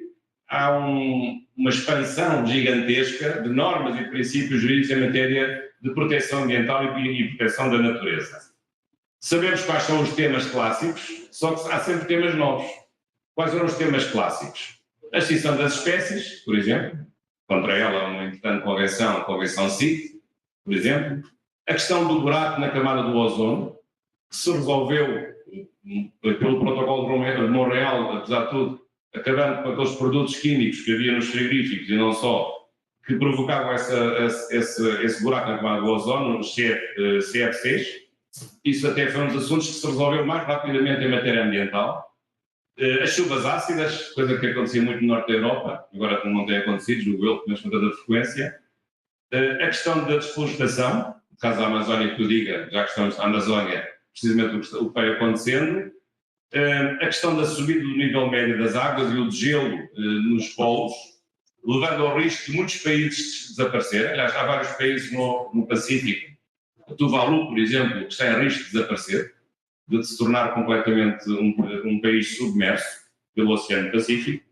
há uma expansão gigantesca de normas e princípios jurídicos em matéria de proteção ambiental e proteção da natureza. Sabemos quais são os temas clássicos, só que há sempre temas novos. Quais eram os temas clássicos? A extinção das espécies, por exemplo, contra ela uma importante convenção, a Convenção CITES, por exemplo. A questão do buraco na camada do ozono, que se resolveu pelo protocolo de Montreal, apesar de tudo, acabando com aqueles produtos químicos que havia nos frigoríficos e não só, que provocavam esse buraco na camada do ozono, os CFCs. Isso até foi um dos assuntos que se resolveu mais rapidamente em matéria ambiental. As chuvas ácidas, coisa que acontecia muito no norte da Europa, agora não tem acontecido, julgo eu, mas com tanta frequência. A questão da desflorestação, no caso da Amazónia, que eu diga, já que estamos na Amazónia, precisamente o que vai acontecendo. A questão da subida do nível médio das águas e o degelo nos polos, levando ao risco de muitos países desaparecerem. Aliás, há vários países no Pacífico, Tuvalu, por exemplo, que está em risco de desaparecer, de se tornar completamente um país submerso pelo Oceano Pacífico.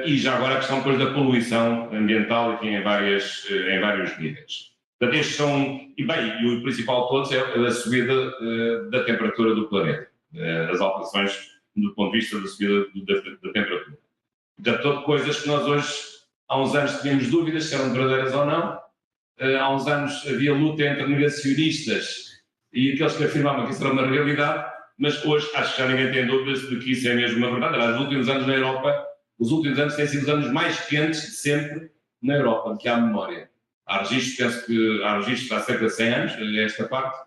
E já agora a questão depois da poluição ambiental, enfim, em vários níveis. Portanto, estes são, e o principal de todos é a subida da temperatura do planeta, as alterações do ponto de vista da subida da temperatura. Portanto, coisas que nós hoje, há uns anos, tínhamos dúvidas se eram verdadeiras ou não. Há uns anos havia luta entre negacionistas e aqueles que afirmavam que isso era uma realidade, mas hoje acho que já ninguém tem dúvidas de que isso é mesmo uma verdade. Aliás, nos últimos anos na Europa, os últimos anos têm sido os anos mais quentes de sempre na Europa, que há memória. Há registros, penso que há registros há cerca de 100 anos, esta parte,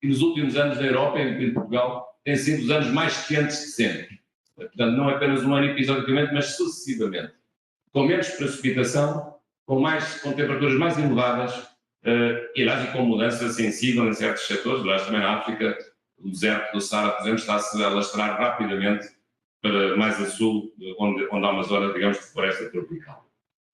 e nos últimos anos na Europa, em Portugal, têm sido os anos mais quentes de sempre. Portanto, não apenas um ano episodicamente, mas sucessivamente. Com menos precipitação, com temperaturas mais elevadas, e aliás, com mudança sensível em certos setores. Aliás, também na África, o deserto do Saara, por exemplo, está-se a alastrar rapidamente para mais a sul, onde há uma zona, digamos, de floresta tropical.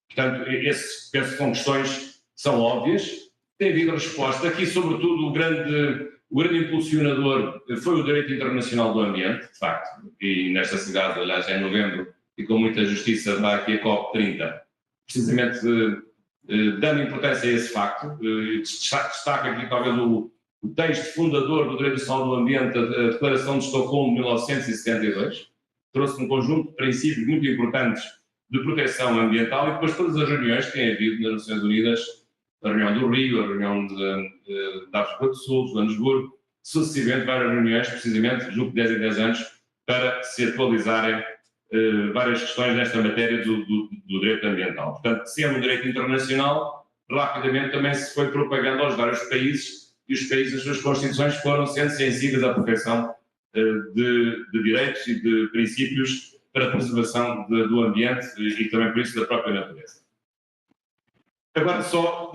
Portanto, penso que são questões que são óbvias, tem havido resposta. Aqui, sobretudo, o grande impulsionador foi o direito internacional do ambiente, de facto, e nesta cidade, aliás, em novembro, e com muita justiça, dá aqui a COP30, precisamente dando importância a esse facto. Destaca aqui talvez o texto fundador do Direito Internacional do Ambiente, a Declaração de Estocolmo de 1972, trouxe um conjunto de princípios muito importantes de proteção ambiental, e depois todas as reuniões que têm havido nas Nações Unidas, a reunião do Rio, a reunião da África do Sul, de Joanesburgo, sucessivamente várias reuniões, precisamente, julgo que 10 em 10 anos, para se atualizarem várias questões nesta matéria do direito ambiental. Portanto, sendo um direito internacional, rapidamente também se foi propagando aos vários países e os países, as suas constituições foram sendo sensíveis à proteção de direitos e de princípios para a preservação do ambiente e também, por isso, da própria natureza. Agora só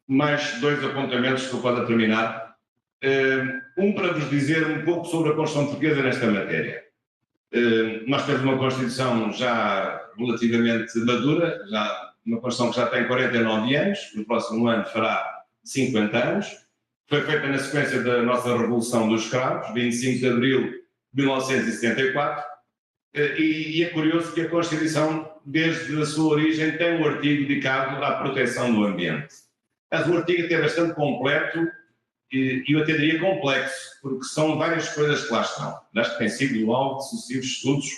mais 2 apontamentos que eu posso terminar. Para vos dizer um pouco sobre a Constituição Portuguesa nesta matéria. Nós temos uma Constituição já relativamente madura, uma Constituição que já tem 49 anos, no próximo ano fará 50 anos. Foi feita na sequência da nossa Revolução dos Escravos, 25 de abril de 1974, e é curioso que a Constituição, desde a sua origem, tem um artigo dedicado à proteção do ambiente. Mas o artigo até é bastante completo e eu até diria complexo, porque são várias coisas que lá estão. Acho que tem sido alvo de sucessivos estudos,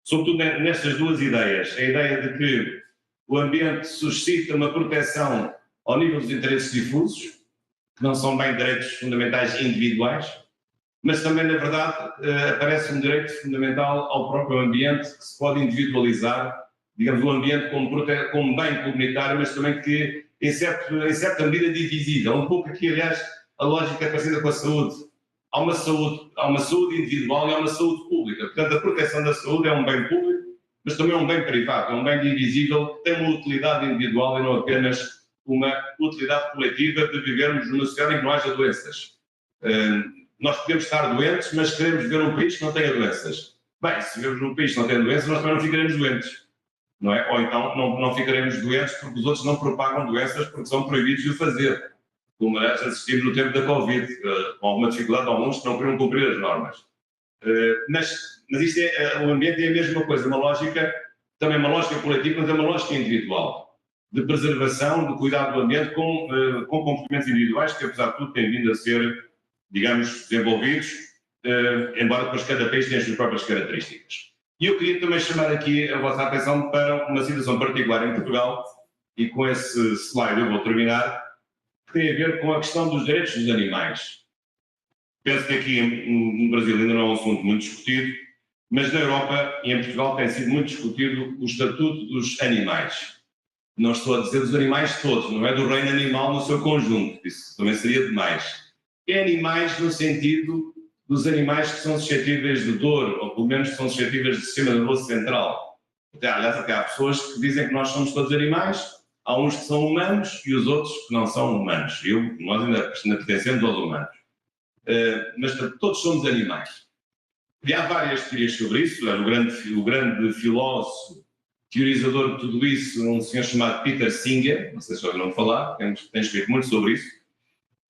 sobretudo nestas 2 ideias. A ideia de que o ambiente suscita uma proteção ao nível dos interesses difusos, que não são bem direitos fundamentais individuais, mas também, na verdade, aparece um direito fundamental ao próprio ambiente, que se pode individualizar, digamos, o ambiente como bem comunitário, mas também que, em certa medida, divisível. Um pouco aqui, aliás, a lógica é parecida com a saúde. Há uma saúde individual e há uma saúde pública. Portanto, a proteção da saúde é um bem público, mas também é um bem privado, é um bem divisível, que tem uma utilidade individual e não apenas uma utilidade coletiva de vivermos numa sociedade em que não haja doenças. Nós podemos estar doentes, mas queremos viver num país que não tenha doenças. Bem, se vivemos num país que não tem doenças, nós também não ficaremos doentes. Não é? Ou então não ficaremos doentes porque os outros não propagam doenças porque são proibidos de o fazer. Como assistimos no tempo da Covid, com alguma dificuldade, alguns que não queriam cumprir as normas. Mas isto o ambiente é a mesma coisa, uma lógica, também uma lógica coletiva, mas é uma lógica individual, de preservação, de cuidado do ambiente com comportamentos individuais que, apesar de tudo, têm vindo a ser, digamos, desenvolvidos, embora depois cada país tenha as suas próprias características. E eu queria também chamar aqui a vossa atenção para uma situação particular em Portugal, e com esse slide eu vou terminar, que tem a ver com a questão dos direitos dos animais. Penso que aqui no Brasil ainda não é um assunto muito discutido, mas na Europa e em Portugal tem sido muito discutido o estatuto dos animais. Não estou a dizer dos animais todos, não é do reino animal no seu conjunto, isso também seria demais. É animais no sentido dos animais que são suscetíveis de dor, ou pelo menos que são suscetíveis de sistema nervoso central. Aliás, até há pessoas que dizem que nós somos todos animais, há uns que são humanos e os outros que não são humanos. Nós ainda pertencemos aos humanos. Mas todos somos animais. E há várias teorias sobre isso. O grande filósofo, teorizador de tudo isso, um senhor chamado Peter Singer, não sei se já ouviram falar, tem escrito muito sobre isso.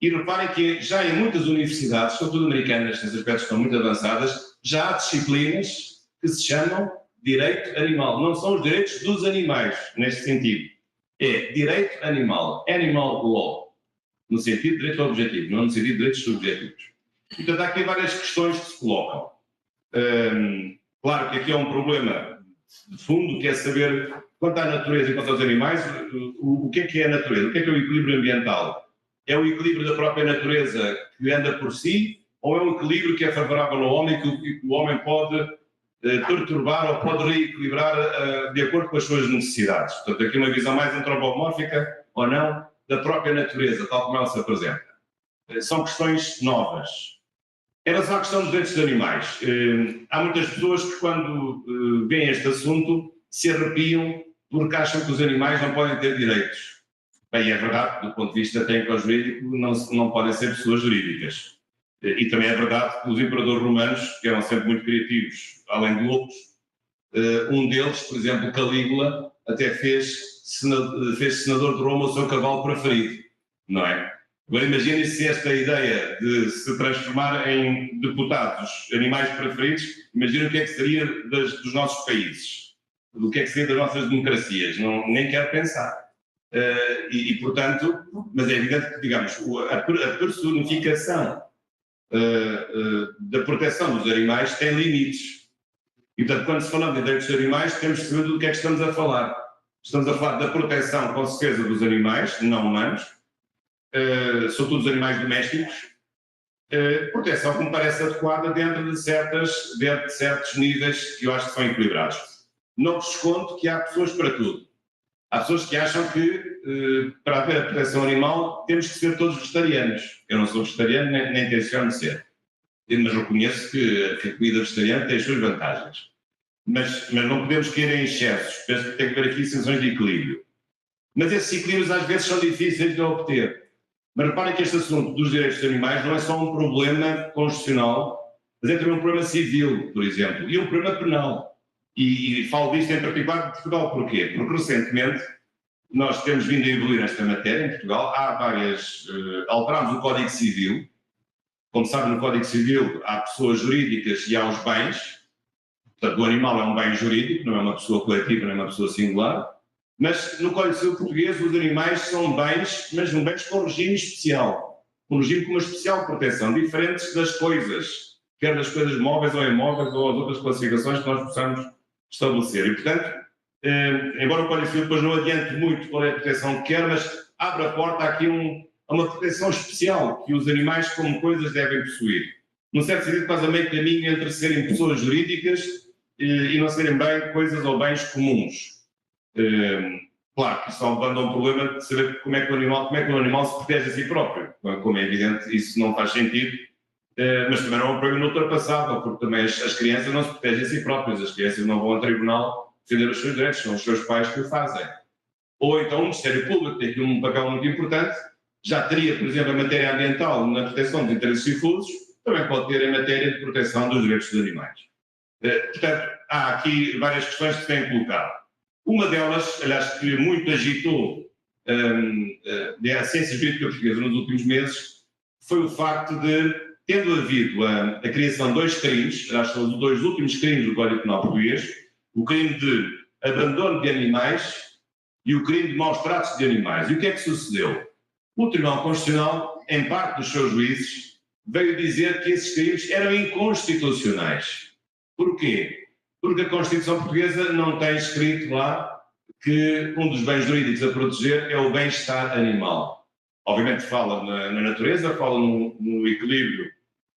E reparem que já em muitas universidades, sobretudo americanas, nesse aspecto estão muito avançadas, já há disciplinas que se chamam direito animal. Não são os direitos dos animais, neste sentido. É direito animal, animal law, no sentido de direito objetivo, não no sentido de direitos subjetivos. Portanto, há aqui várias questões que se colocam. Claro que aqui é um problema de fundo, que é saber, quanto à natureza e quanto aos animais, o que é a natureza? O que é o equilíbrio ambiental? É o equilíbrio da própria natureza que anda por si, ou é um equilíbrio que é favorável ao homem, que o homem pode perturbar ou pode reequilibrar de acordo com as suas necessidades? Portanto, aqui uma visão mais antropomórfica ou não da própria natureza, tal como ela se apresenta. São questões novas. Em relação à questão dos direitos dos animais, há muitas pessoas que, quando veem este assunto, se arrepiam porque acham que os animais não podem ter direitos. Bem, é verdade, do ponto de vista técnico-jurídico, não podem ser pessoas jurídicas. E também é verdade que os imperadores romanos, que eram sempre muito criativos, além de outros, um deles, por exemplo, Calígula, até fez senador de Roma o seu cavalo preferido, não é? Agora imaginem se esta ideia de se transformar em deputados animais preferidos, imaginem o que é que seria dos nossos países, do que é que seria das nossas democracias, nem quero pensar. Portanto, mas é evidente que, digamos, a personificação da proteção dos animais tem limites. E, portanto, quando se fala de direitos dos animais, temos que saber do que é que estamos a falar. Estamos a falar da proteção, com certeza, dos animais não humanos, sobretudo dos animais domésticos, proteção que me parece adequada dentro de certos níveis que eu acho que são equilibrados. Não vos desconto que há pessoas para tudo. Há pessoas que acham que, para haver a proteção animal, temos que ser todos vegetarianos. Eu não sou vegetariano, nem tenciono ser. Mas reconheço que a comida vegetariana tem as suas vantagens. Mas não podemos cair em excessos. Penso que tem que haver aqui situações de equilíbrio. Mas esses equilíbrios às vezes são difíceis de obter. Mas reparem que este assunto dos direitos dos animais não é só um problema constitucional, mas é também um problema civil, por exemplo, e um problema penal. E falo disto em particular de Portugal. Porquê? Porque recentemente nós temos vindo a evoluir nesta matéria em Portugal. Há várias... alterámos o Código Civil. Como sabem, no Código Civil há pessoas jurídicas e há os bens. Portanto, o animal é um bem jurídico, não é uma pessoa coletiva, não é uma pessoa singular. Mas no Código Civil português os animais são bens, mas são bens com regime especial. Um regime com uma especial proteção, diferentes das coisas, quer das coisas móveis ou imóveis ou as outras classificações que nós possamos estabelecer. E, portanto, embora o Código Civil depois não adiante muito qual é a proteção que quer, mas abre a porta aqui a uma proteção especial que os animais como coisas devem possuir. Num certo sentido, faz a meio caminho entre serem pessoas jurídicas e não serem bem coisas ou bens comuns. Claro que isso levando a um problema de saber como é que o animal se protege a si próprio. Como é evidente, isso não faz sentido, mas também não é um problema ultrapassável, porque também as crianças não se protegem a si próprias, as crianças não vão ao tribunal defender os seus direitos, são os seus pais que o fazem. Ou então o Ministério Público tem aqui um papel muito importante, já teria, por exemplo, a matéria ambiental na proteção dos interesses difusos, também pode ter a matéria de proteção dos direitos dos animais. Portanto, há aqui várias questões que se têm colocado. Uma delas, aliás, que muito agitou a ciência jurídica portuguesa nos últimos meses, foi o facto de, tendo havido a criação de dois crimes, aliás, são os dois últimos crimes do Código Penal português, o crime de abandono de animais e o crime de maus tratos de animais. E o que é que sucedeu? O Tribunal Constitucional, em parte dos seus juízes, veio dizer que esses crimes eram inconstitucionais. Porquê? Porque a Constituição Portuguesa não tem escrito lá que um dos bens jurídicos a proteger é o bem-estar animal. Obviamente fala na natureza, fala no equilíbrio,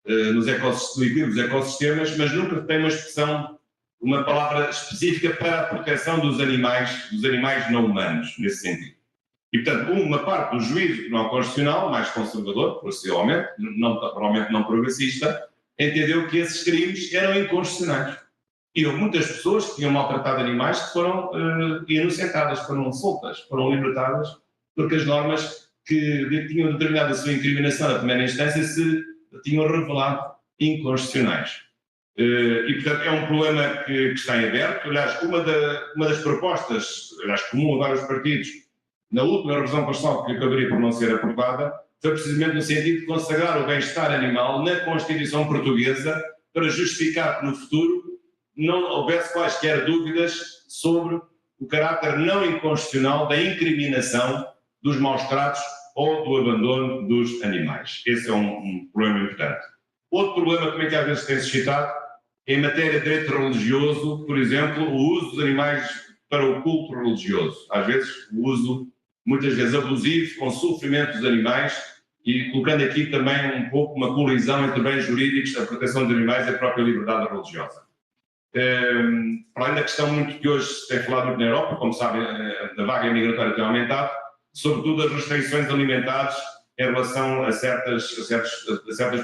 no equilíbrio dos ecossistemas, mas nunca tem uma expressão, uma palavra específica para a proteção dos animais não humanos, nesse sentido. E, portanto, uma parte do juízo do Tribunal Constitucional, mais conservador, possivelmente, provavelmente não progressista, entendeu que esses crimes eram inconstitucionais. E houve muitas pessoas que tinham maltratado animais que foram inocentadas, foram soltas, foram libertadas, porque as normas que tinham determinado a sua incriminação na primeira instância se tinham revelado inconstitucionais. E, portanto, é um problema que está em aberto. Aliás, uma das propostas, aliás, comum a vários partidos, na última revisão constitucional que acabaria por não ser aprovada, foi precisamente no sentido de consagrar o bem-estar animal na Constituição Portuguesa para justificar que no futuro não houvesse quaisquer dúvidas sobre o caráter não inconstitucional da incriminação dos maus tratos ou do abandono dos animais. Esse é um problema importante. Outro problema também que às vezes tem suscitado, em matéria de direito religioso, por exemplo, o uso dos animais para o culto religioso. Às vezes o uso, muitas vezes abusivo, com sofrimento dos animais, e colocando aqui também um pouco uma colisão entre bens jurídicos, a proteção dos animais e a própria liberdade religiosa. Para além da questão muito que hoje se tem falado muito na Europa, como sabem, a vaga migratória tem aumentado, sobretudo as restrições alimentares em relação a certas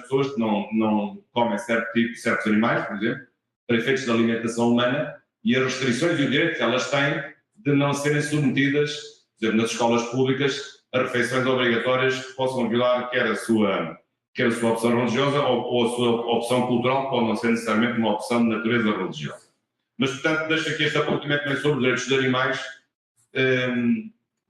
pessoas que não comem certos animais, por exemplo, para efeitos de alimentação humana, e as restrições e o direito que elas têm de não serem submetidas, por exemplo, nas escolas públicas, a refeições obrigatórias que possam violar quer a sua opção religiosa ou a sua opção cultural, que pode não ser necessariamente uma opção de natureza religiosa. Mas, portanto, deixo aqui este apontamento também sobre os direitos dos animais,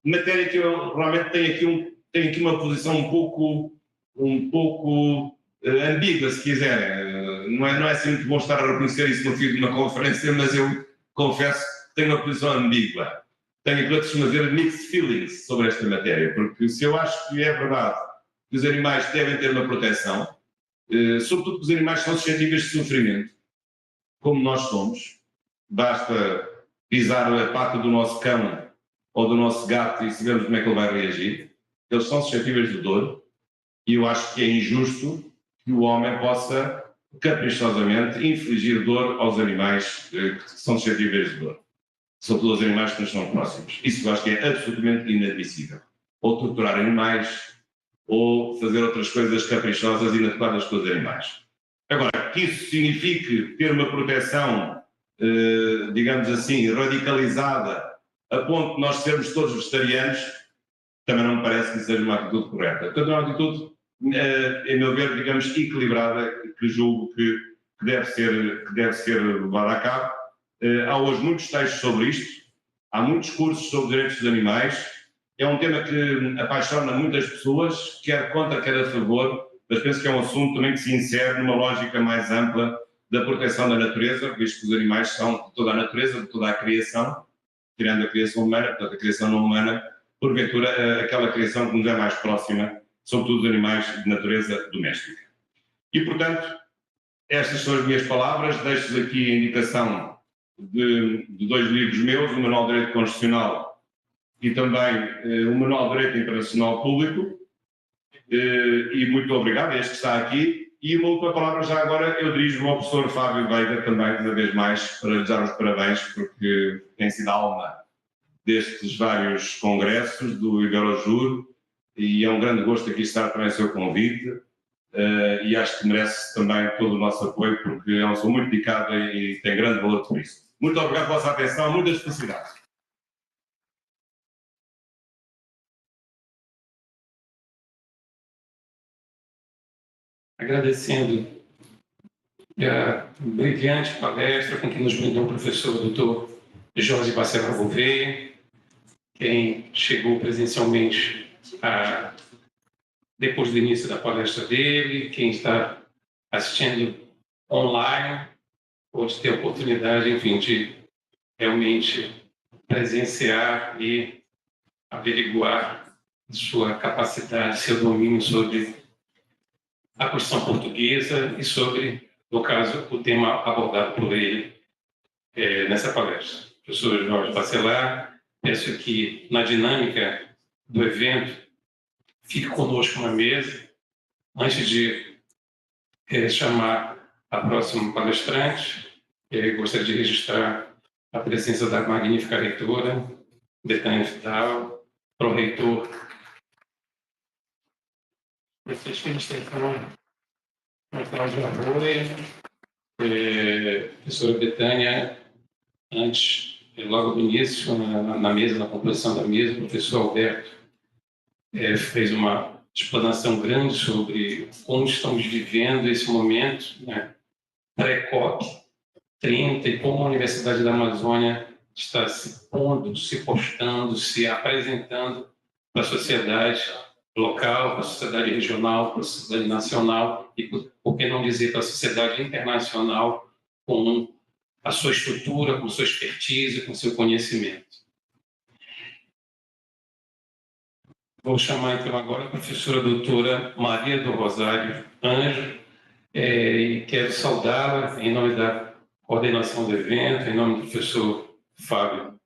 matéria que eu realmente tenho aqui uma posição um pouco ambígua, se quiserem. Não é assim muito bom estar a reconhecer isso no fim de uma conferência, mas eu confesso que tenho uma posição ambígua. Tenho aquilo que se chama de mixed feelings sobre esta matéria, porque se eu acho que é verdade que os animais devem ter uma proteção, sobretudo porque os animais são suscetíveis de sofrimento, como nós somos. Basta pisar a pata do nosso cão ou do nosso gato e sabemos como é que ele vai reagir. Eles são suscetíveis de dor e eu acho que é injusto que o homem possa caprichosamente infligir dor aos animais que são suscetíveis de dor. são todos animais que nos são próximos. Isso eu acho que é absolutamente inadmissível. Ou torturar animais, ou fazer outras coisas caprichosas e inadequadas com os animais. Agora, que isso signifique ter uma proteção, digamos assim, radicalizada, a ponto de nós sermos todos vegetarianos, também não me parece que seja uma atitude correta. Portanto, é uma atitude, em meu ver, digamos, equilibrada, que julgo que deve ser levada a cabo. Há hoje muitos textos sobre isto, há muitos cursos sobre direitos dos animais. É um tema que apaixona muitas pessoas, quer contra, quer a favor, mas penso que é um assunto também que se insere numa lógica mais ampla da proteção da natureza, visto que os animais são de toda a natureza, de toda a criação, tirando a criação humana, portanto a criação não humana, porventura aquela criação que nos é mais próxima, são todos animais de natureza doméstica. E, portanto, estas são as minhas palavras, deixo-vos aqui a indicação de 2 livros meus, o Manual de Direito Constitucional e também o Manual de Direito Internacional Público, e muito obrigado a este que está aqui. E uma última palavra já agora eu dirijo-me ao professor Fábio Veiga também, uma vez mais, para lhe dar os parabéns, porque tem sido a alma destes vários congressos do Iberojur, e é um grande gosto aqui estar também o seu convite, e acho que merece também todo o nosso apoio, porque é uma pessoa muito dedicada e tem grande valor por isso. Muito obrigado pela vossa atenção, muitas felicidades. Agradecendo a brilhante palestra com que nos brindou o professor Dr. Jorge Baceva Gouveia, quem chegou presencialmente depois do início da palestra dele, quem está assistindo online, pode ter a oportunidade, enfim, de realmente presenciar e averiguar sua capacidade, seu domínio sobre a Constituição Portuguesa e sobre, no caso, o tema abordado por ele nessa palestra. Professor Jorge Bacelar, peço que, na dinâmica do evento, fique conosco na mesa, antes de chamar a próxima palestrante. Gostaria de registrar a presença da magnífica reitora, Betânia Vidal, pró-reitor Francisco de Extensão, Cláudio Arroio, professora Betânia, antes, logo no início, na mesa, na composição da mesa, o professor Alberto fez uma explanação grande sobre como estamos vivendo esse momento, né, pré-COP 30, e como a Universidade da Amazônia está se pondo, se postando, se apresentando para a sociedade local, para a sociedade regional, para a sociedade nacional e, por que não dizer, para a sociedade internacional, com a sua estrutura, com sua expertise, com seu conhecimento. Vou chamar, então, agora a professora doutora Maria do Rosário Anjo, e quero saudá-la em nome da coordenação do evento, em nome do professor Fábio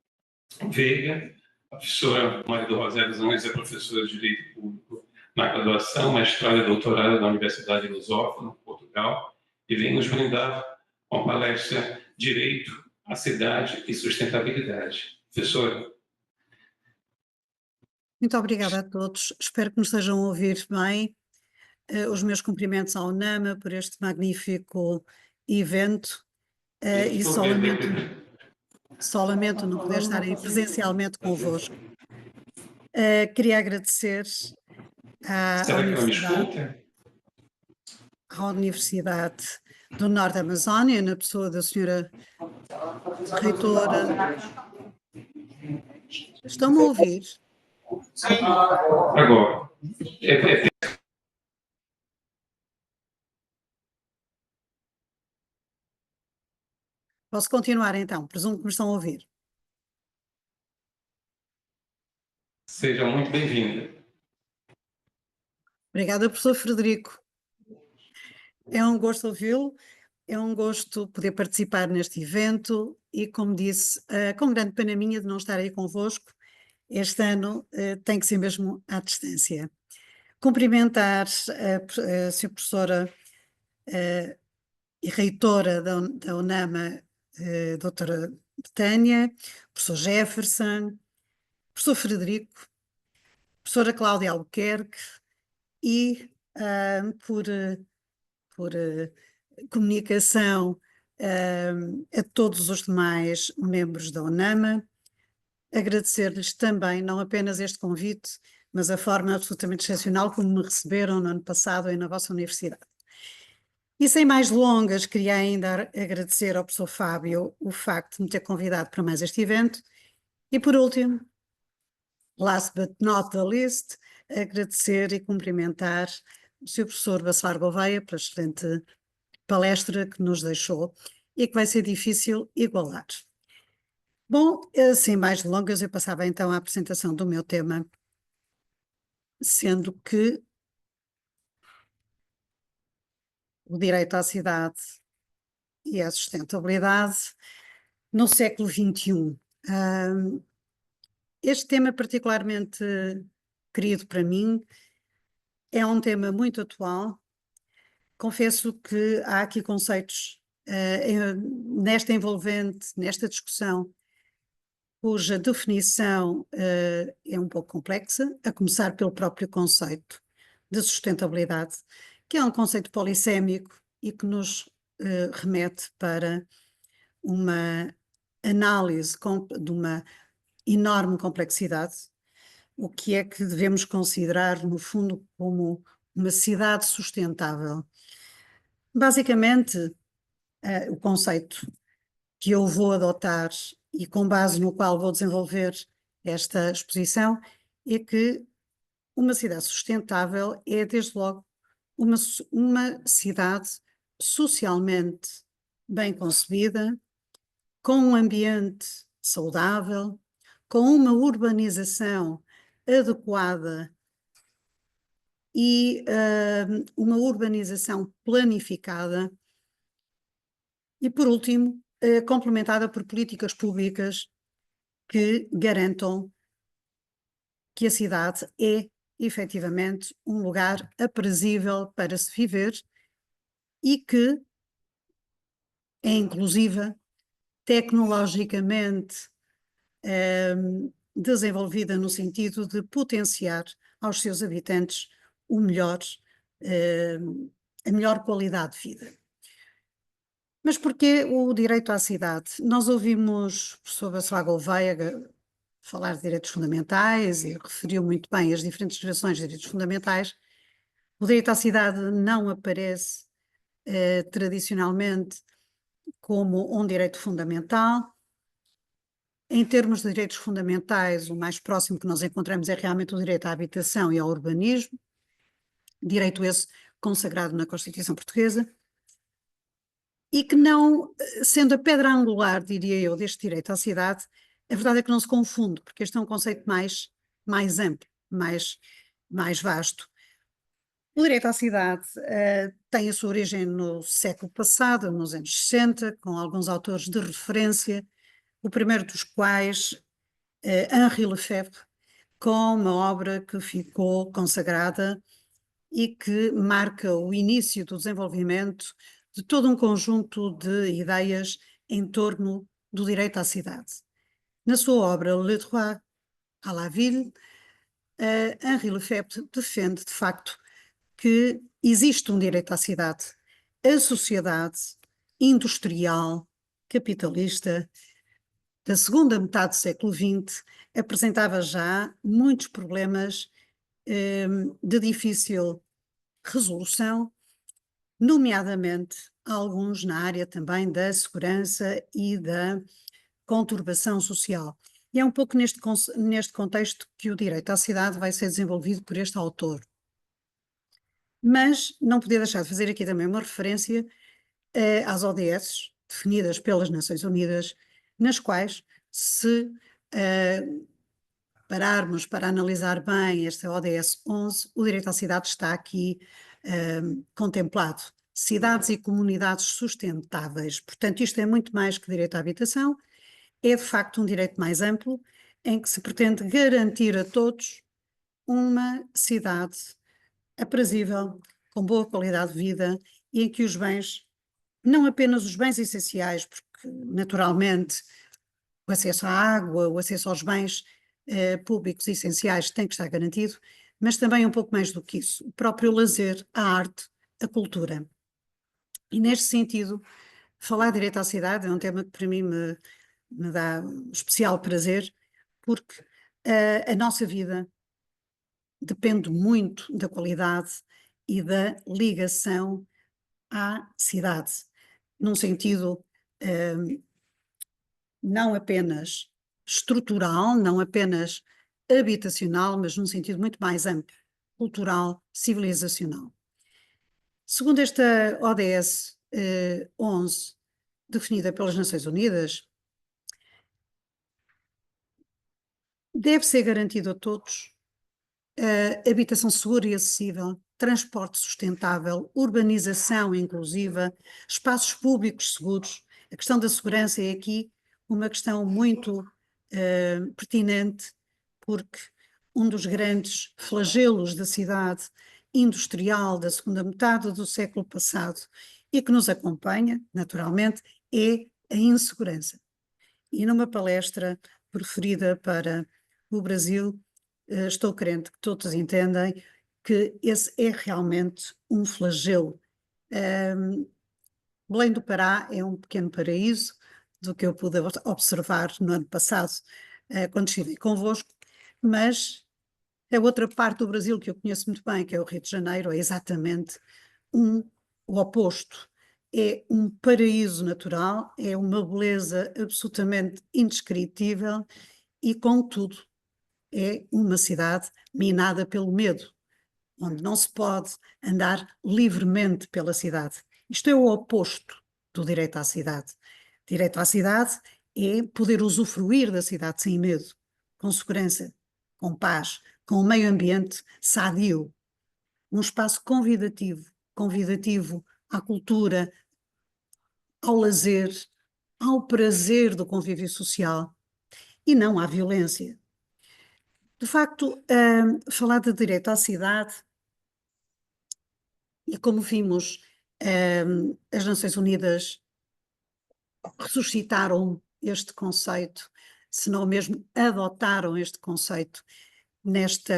Veiga. A professora Maria do Rosário Anjo é professora de Direito Público na graduação, mestrado e doutorado da Universidade de Lusófona, Portugal, e vem nos brindar com a palestra Direito à Cidade e Sustentabilidade. Professora. Muito obrigada a todos. Espero que nos estejam a ouvir bem. Os meus cumprimentos ao NAMA por este magnífico evento, e só lamento não poder estar aí presencialmente convosco. Queria agradecer à Universidade do Norte da Amazónia, na pessoa da senhora reitora. Estão-me a ouvir? Agora. Posso continuar então? Presumo que me estão a ouvir. Seja muito bem-vinda. Obrigada, professor Frederico. É um gosto ouvi-lo, é um gosto poder participar neste evento e, como disse, com grande pena minha de não estar aí convosco, este ano tem que ser mesmo à distância. Cumprimentar a senhora professora e reitora da UNAMA, doutora Betânia, professor Jefferson, professor Frederico, professora Cláudia Albuquerque e por comunicação a todos os demais membros da UNAMA. Agradecer-lhes também, não apenas este convite, mas a forma absolutamente excepcional como me receberam no ano passado e na vossa universidade. E sem mais delongas, queria ainda agradecer ao professor Fábio o facto de me ter convidado para mais este evento. E por último, last but not the least, agradecer e cumprimentar o Sr. Professor Bacelar Gouveia pela excelente palestra que nos deixou e que vai ser difícil igualar. Bom, sem mais delongas, eu passava então à apresentação do meu tema, sendo que o direito à cidade e à sustentabilidade no século XXI. Este tema particularmente querido para mim é um tema muito atual. Confesso que há aqui conceitos nesta envolvente, nesta discussão, cuja definição é um pouco complexa, a começar pelo próprio conceito de sustentabilidade, que é um conceito polissémico e que nos remete para uma análise de uma enorme complexidade, o que é que devemos considerar, no fundo, como uma cidade sustentável. Basicamente, o conceito que eu vou adotar e com base no qual vou desenvolver esta exposição é que uma cidade sustentável é, desde logo, uma cidade socialmente bem concebida, com um ambiente saudável, com uma urbanização adequada e uma urbanização planificada e, por último, complementada por políticas públicas que garantam que a cidade é, efetivamente, um lugar aprazível para se viver e que é inclusiva, tecnologicamente desenvolvida no sentido de potenciar aos seus habitantes a melhor qualidade de vida. Mas porquê o direito à cidade? Nós ouvimos o professor Bacelar Gouveia falar de direitos fundamentais e referiu muito bem as diferentes gerações de direitos fundamentais. O direito à cidade não aparece tradicionalmente como um direito fundamental. Em termos de direitos fundamentais, o mais próximo que nós encontramos é realmente o direito à habitação e ao urbanismo, direito esse consagrado na Constituição Portuguesa, e que não, sendo a pedra angular, diria eu, deste direito à cidade, a verdade é que não se confunde, porque este é um conceito mais amplo, mais vasto. O direito à cidade tem a sua origem no século passado, nos anos 60, com alguns autores de referência, o primeiro dos quais, Henri Lefebvre, com uma obra que ficou consagrada e que marca o início do desenvolvimento de todo um conjunto de ideias em torno do direito à cidade. Na sua obra Le Droit à la Ville, Henri Lefebvre defende, de facto, que existe um direito à cidade. A sociedade industrial, capitalista, da segunda metade do século XX, apresentava já muitos problemas de difícil resolução, nomeadamente alguns na área também da segurança e da conturbação social. E é um pouco neste contexto que o direito à cidade vai ser desenvolvido por este autor. Mas não podia deixar de fazer aqui também uma referência às ODS, definidas pelas Nações Unidas, nas quais, se pararmos para analisar bem esta ODS 11, o direito à cidade está aqui contemplado. Cidades e comunidades sustentáveis. Portanto, isto é muito mais que direito à habitação, é de facto um direito mais amplo, em que se pretende garantir a todos uma cidade aprazível, com boa qualidade de vida e em que os bens, não apenas os bens essenciais, porque naturalmente o acesso à água, o acesso aos bens públicos essenciais tem que estar garantido, mas também um pouco mais do que isso, o próprio lazer, a arte, a cultura. E neste sentido, falar direito à cidade é um tema que para mim me dá um especial prazer, porque a nossa vida depende muito da qualidade e da ligação à cidade, num sentido não apenas estrutural, não apenas habitacional, mas num sentido muito mais amplo, cultural, civilizacional. Segundo esta ODS 11, definida pelas Nações Unidas, deve ser garantido a todos habitação segura e acessível, transporte sustentável, urbanização inclusiva, espaços públicos seguros. A questão da segurança é aqui uma questão muito pertinente, porque um dos grandes flagelos da cidade industrial da segunda metade do século passado e que nos acompanha, naturalmente, é a insegurança. E numa palestra preferida para o Brasil, estou crente que todos entendem que esse é realmente um flagelo. Belém do Pará é um pequeno paraíso do que eu pude observar no ano passado, quando estive convosco, mas a outra parte do Brasil que eu conheço muito bem, que é o Rio de Janeiro, é exatamente o oposto. É um paraíso natural, é uma beleza absolutamente indescritível e, contudo, é uma cidade minada pelo medo, onde não se pode andar livremente pela cidade. Isto é o oposto do direito à cidade. Direito à cidade é poder usufruir da cidade sem medo, com segurança, com paz, com um meio ambiente sadio, um espaço convidativo à cultura, ao lazer, ao prazer do convívio social e não à violência. De facto, falar de direito à cidade, e como vimos, as Nações Unidas ressuscitaram este conceito, se não mesmo adotaram este conceito nesta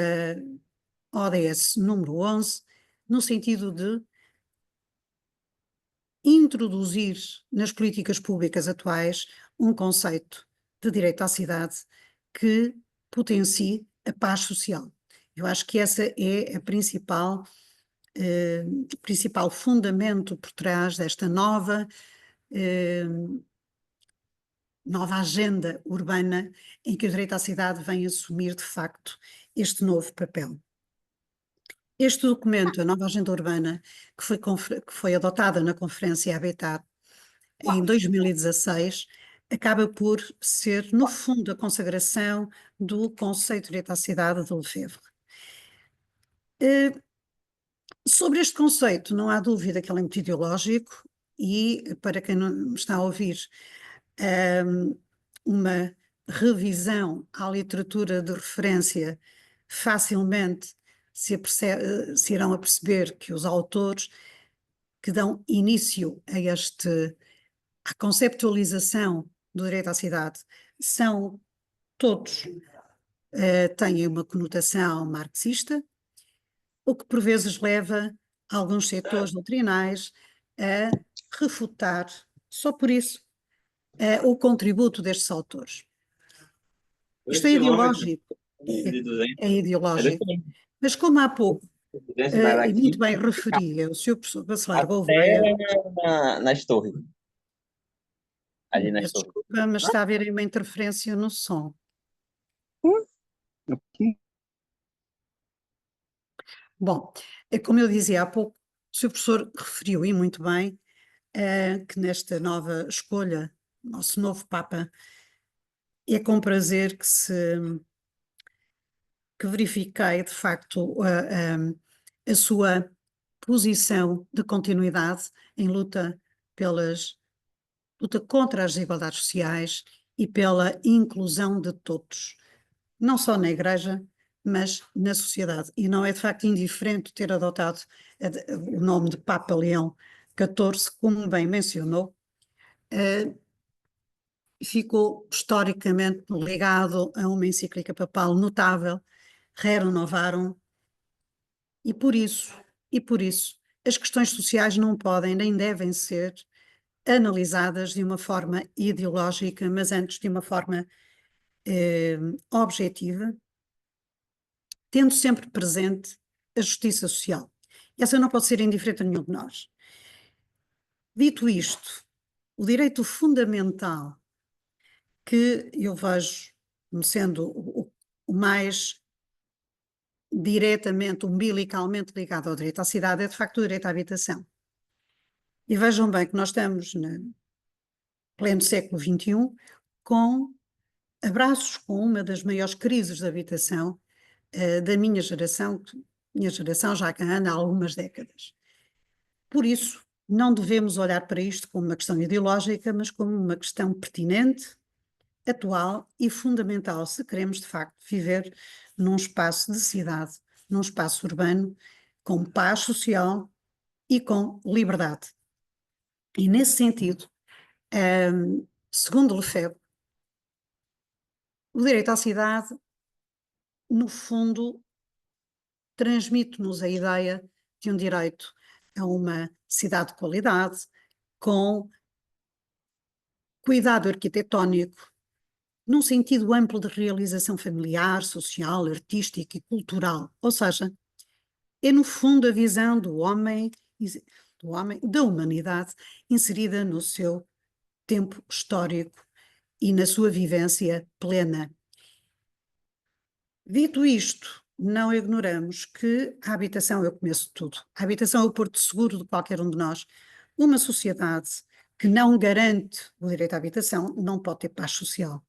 ODS número 11, no sentido de introduzir nas políticas públicas atuais um conceito de direito à cidade que potencie a paz social. Eu acho que essa é a principal fundamento por trás desta nova agenda urbana em que o direito à cidade vem assumir de facto este novo papel. Este documento, a nova agenda urbana, que foi adotada na Conferência Habitat em 2016, acaba por ser, no fundo, a consagração do conceito de direito à cidade do Lefebvre. Sobre este conceito, não há dúvida que ele é muito ideológico e, para quem não me está a ouvir, uma revisão à literatura de referência facilmente se irão a perceber que os autores que dão início à conceptualização do direito à cidade são todos, têm uma conotação marxista, o que por vezes leva alguns setores doutrinais a refutar, só por isso, o contributo destes autores. Isto é ideológico, é ideológico, mas como há pouco, e muito bem referia o Sr. Professor Bacelar Gouveia, nas torres. Ali nas torres. desculpa, mas está a haver uma interferência no som. Bom, como eu dizia há pouco, o Sr. Professor referiu, e muito bem, que nesta nova escolha, nosso novo Papa, é com prazer que verifiquei, de facto, a sua posição de continuidade em luta contra as desigualdades sociais e pela inclusão de todos, não só na Igreja, mas na sociedade. E não é de facto indiferente ter adotado o nome de Papa Leão XIV, como bem mencionou, ficou historicamente ligado a uma encíclica papal notável, Rerum Novarum, e por isso, as questões sociais não podem nem devem ser analisadas de uma forma ideológica, mas antes de uma forma objetiva, tendo sempre presente a justiça social. Essa não pode ser indiferente a nenhum de nós. Dito isto, o direito fundamental que eu vejo como sendo o mais diretamente, umbilicalmente ligado ao direito à cidade é de facto o direito à habitação. E vejam bem que nós estamos no pleno século XXI com abraços com uma das maiores crises de habitação da minha geração já cá anda há algumas décadas. Por isso, não devemos olhar para isto como uma questão ideológica, mas como uma questão pertinente, atual e fundamental, se queremos de facto viver num espaço de cidade, num espaço urbano, com paz social e com liberdade. E nesse sentido, segundo Lefebvre, o direito à cidade, no fundo, transmite-nos a ideia de um direito a uma cidade de qualidade, com cuidado arquitetónico, num sentido amplo de realização familiar, social, artística e cultural. Ou seja, é no fundo a visão do homem, da humanidade, inserida no seu tempo histórico e na sua vivência plena. Dito isto, não ignoramos que a habitação é o começo de tudo. A habitação é o porto seguro de qualquer um de nós. Uma sociedade que não garante o direito à habitação não pode ter paz social.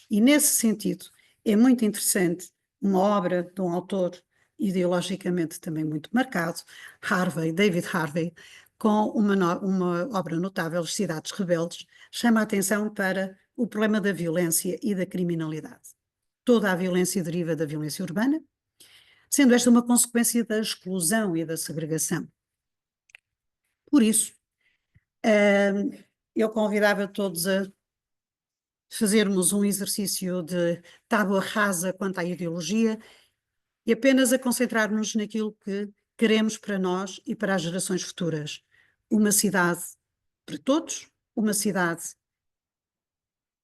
E nesse sentido é muito interessante uma obra de um autor ideologicamente também muito marcado, David Harvey, com uma obra notável, As Cidades Rebeldes, chama a atenção para o problema da violência e da criminalidade. Toda a violência deriva da violência urbana, sendo esta uma consequência da exclusão e da segregação. Por isso, eu convidava todos a fazermos um exercício de tábua rasa quanto à ideologia e apenas a concentrarmos naquilo que queremos para nós e para as gerações futuras. Uma cidade para todos, uma cidade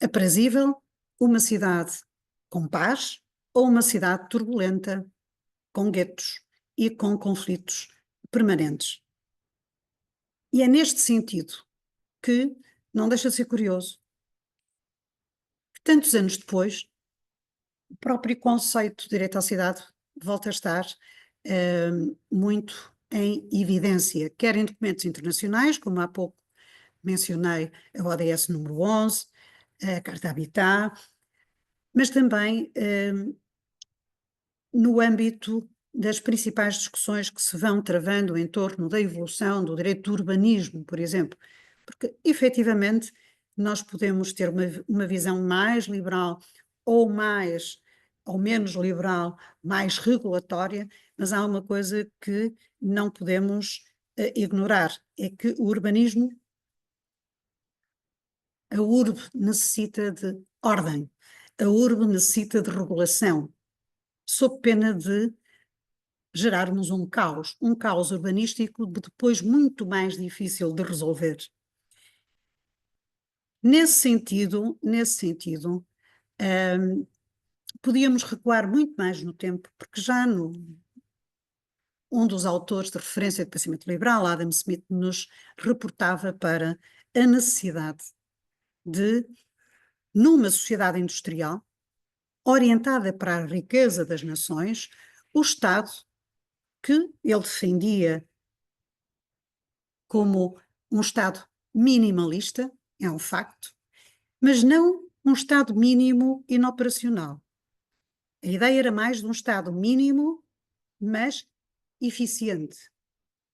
aprazível, uma cidade com paz ou uma cidade turbulenta, com guetos e com conflitos permanentes. E é neste sentido que não deixa de ser curioso que tantos anos depois o próprio conceito de direito à cidade volta a estar muito em evidência, quer em documentos internacionais, como há pouco mencionei a ODS número 11, a Carta Habitat, mas também no âmbito das principais discussões que se vão travando em torno da evolução do direito do urbanismo, por exemplo, porque efetivamente nós podemos ter uma visão mais liberal ou menos liberal, mais regulatória, mas há uma coisa que não podemos ignorar, é que o urbanismo, a urbe necessita de ordem, a urbe necessita de regulação, sob pena de gerarmos um caos urbanístico depois muito mais difícil de resolver. Nesse sentido, podíamos recuar muito mais no tempo, porque já um dos autores de referência do pensamento liberal, Adam Smith, nos reportava para a necessidade de, numa sociedade industrial, orientada para a riqueza das nações, o Estado, que ele defendia como um Estado minimalista, é um facto, mas não um Estado mínimo inoperacional. A ideia era mais de um Estado mínimo, mas eficiente.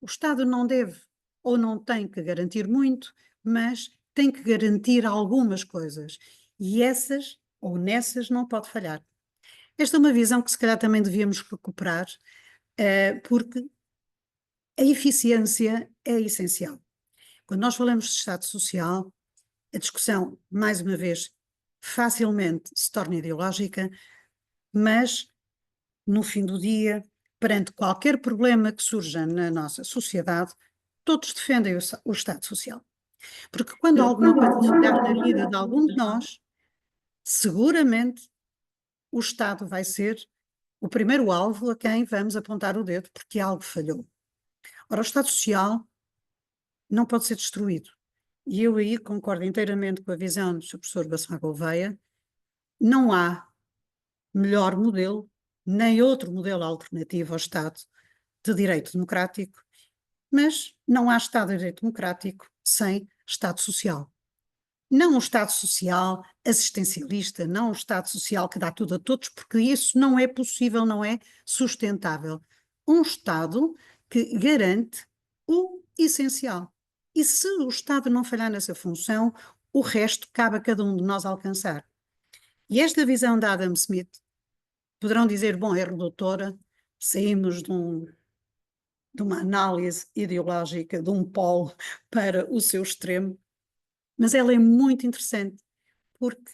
O Estado não deve ou não tem que garantir muito, mas tem que garantir algumas coisas. E essas, ou nessas, não pode falhar. Esta é uma visão que se calhar também devíamos recuperar, porque a eficiência é essencial. Quando nós falamos de Estado Social, a discussão, mais uma vez, facilmente se torna ideológica, mas no fim do dia, perante qualquer problema que surja na nossa sociedade, todos defendem o Estado Social. Porque quando alguma coisa falhar na vida de algum de nós, seguramente o Estado vai ser o primeiro alvo a quem vamos apontar o dedo porque algo falhou. Ora, o Estado Social não pode ser destruído. E eu aí concordo inteiramente com a visão do Sr. Professor Bassão Gouveia. Não há melhor modelo, nem outro modelo alternativo ao Estado de Direito Democrático, mas não há Estado de Direito Democrático sem Estado Social. Não um Estado social assistencialista, não um Estado social que dá tudo a todos, porque isso não é possível, não é sustentável. Um Estado que garante o essencial. E se o Estado não falhar nessa função, o resto cabe a cada um de nós alcançar. E esta visão da Adam Smith, poderão dizer, bom, é redutora, saímos de uma análise ideológica de um polo para o seu extremo, mas ela é muito interessante, porque,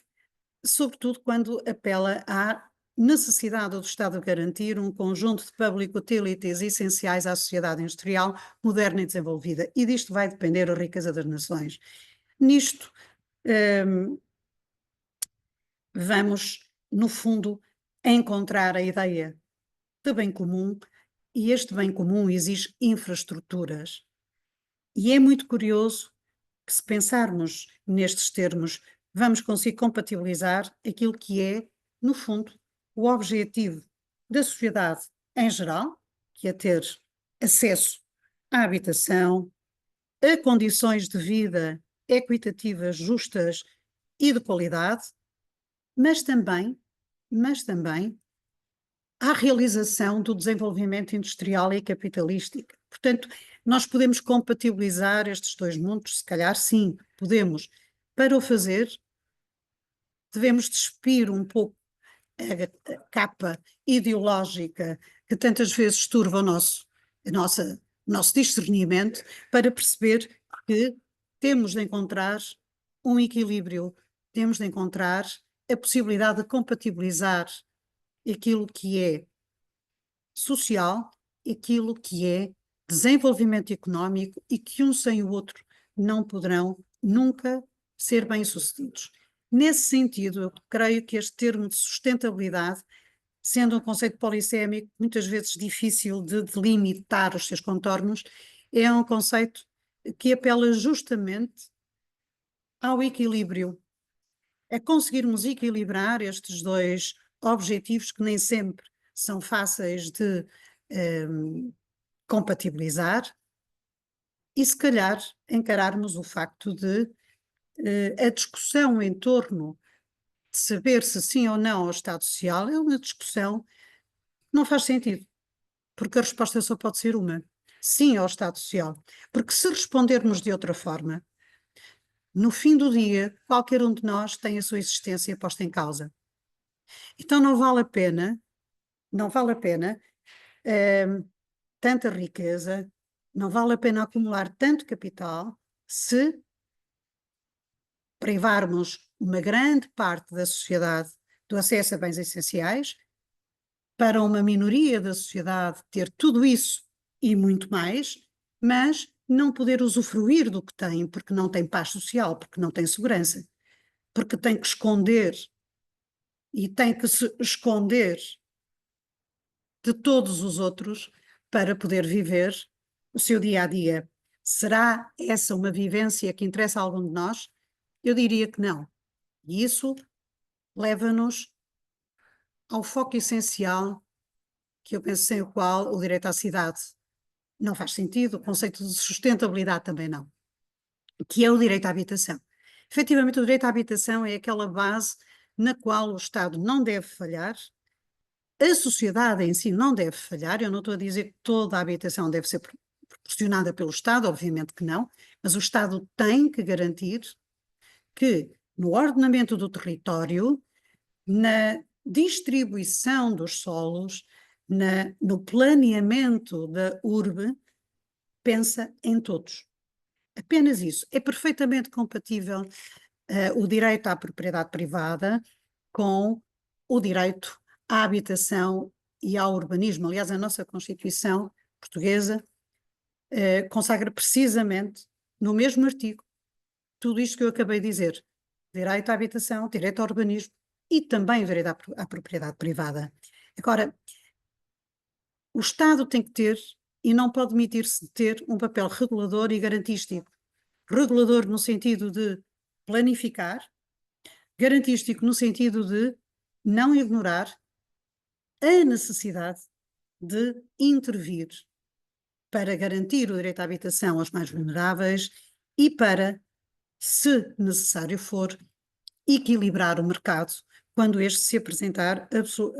sobretudo quando apela à necessidade do Estado garantir um conjunto de public utilities essenciais à sociedade industrial moderna e desenvolvida, e disto vai depender a riqueza das nações. Nisto, vamos, no fundo, encontrar a ideia de bem comum, e este bem comum exige infraestruturas. E é muito curioso que, se pensarmos nestes termos, vamos conseguir compatibilizar aquilo que é, no fundo, o objetivo da sociedade em geral, que é ter acesso à habitação, a condições de vida equitativas, justas e de qualidade, mas também à realização do desenvolvimento industrial e capitalístico. Portanto, nós podemos compatibilizar estes dois mundos? Se calhar sim, podemos. Para o fazer, devemos despir um pouco a capa ideológica que tantas vezes turva o nosso discernimento, para perceber que temos de encontrar um equilíbrio, temos de encontrar a possibilidade de compatibilizar aquilo que é social, aquilo que é desenvolvimento económico, e que um sem o outro não poderão nunca ser bem-sucedidos. Nesse sentido, eu creio que este termo de sustentabilidade, sendo um conceito polissémico, muitas vezes difícil de delimitar os seus contornos, é um conceito que apela justamente ao equilíbrio, a conseguirmos equilibrar estes dois objetivos que nem sempre são fáceis de compatibilizar, e se calhar encararmos o facto de a discussão em torno de saber se sim ou não ao Estado Social é uma discussão que não faz sentido, porque a resposta só pode ser uma: sim ao Estado Social. Porque se respondermos de outra forma, no fim do dia, qualquer um de nós tem a sua existência posta em causa. Então não vale a pena tanta riqueza, não vale a pena acumular tanto capital se privarmos uma grande parte da sociedade do acesso a bens essenciais, para uma minoria da sociedade ter tudo isso e muito mais, mas não poder usufruir do que tem, porque não tem paz social, porque não tem segurança, porque tem que esconder e tem que se esconder de todos os outros para poder viver o seu dia a dia. Será essa uma vivência que interessa a algum de nós? Eu diria que não. E isso leva-nos ao foco essencial, que eu penso sem o qual o direito à cidade não faz sentido, o conceito de sustentabilidade também não, que é o direito à habitação. Efetivamente, o direito à habitação é aquela base na qual o Estado não deve falhar, a sociedade em si não deve falhar. Eu não estou a dizer que toda a habitação deve ser proporcionada pelo Estado, obviamente que não, mas o Estado tem que garantir que no ordenamento do território, na distribuição dos solos, no planeamento da urbe, pensa em todos. Apenas isso. É perfeitamente compatível o direito à propriedade privada com o direito à habitação e ao urbanismo. Aliás, a nossa Constituição portuguesa consagra precisamente no mesmo artigo tudo isto que eu acabei de dizer: direito à habitação, direito ao urbanismo e também o direito à propriedade privada. Agora, o Estado tem que ter e não pode omitir-se de ter um papel regulador e garantístico. Regulador no sentido de planificar, garantístico no sentido de não ignorar a necessidade de intervir para garantir o direito à habitação aos mais vulneráveis e para, se necessário for, equilibrar o mercado quando este se apresentar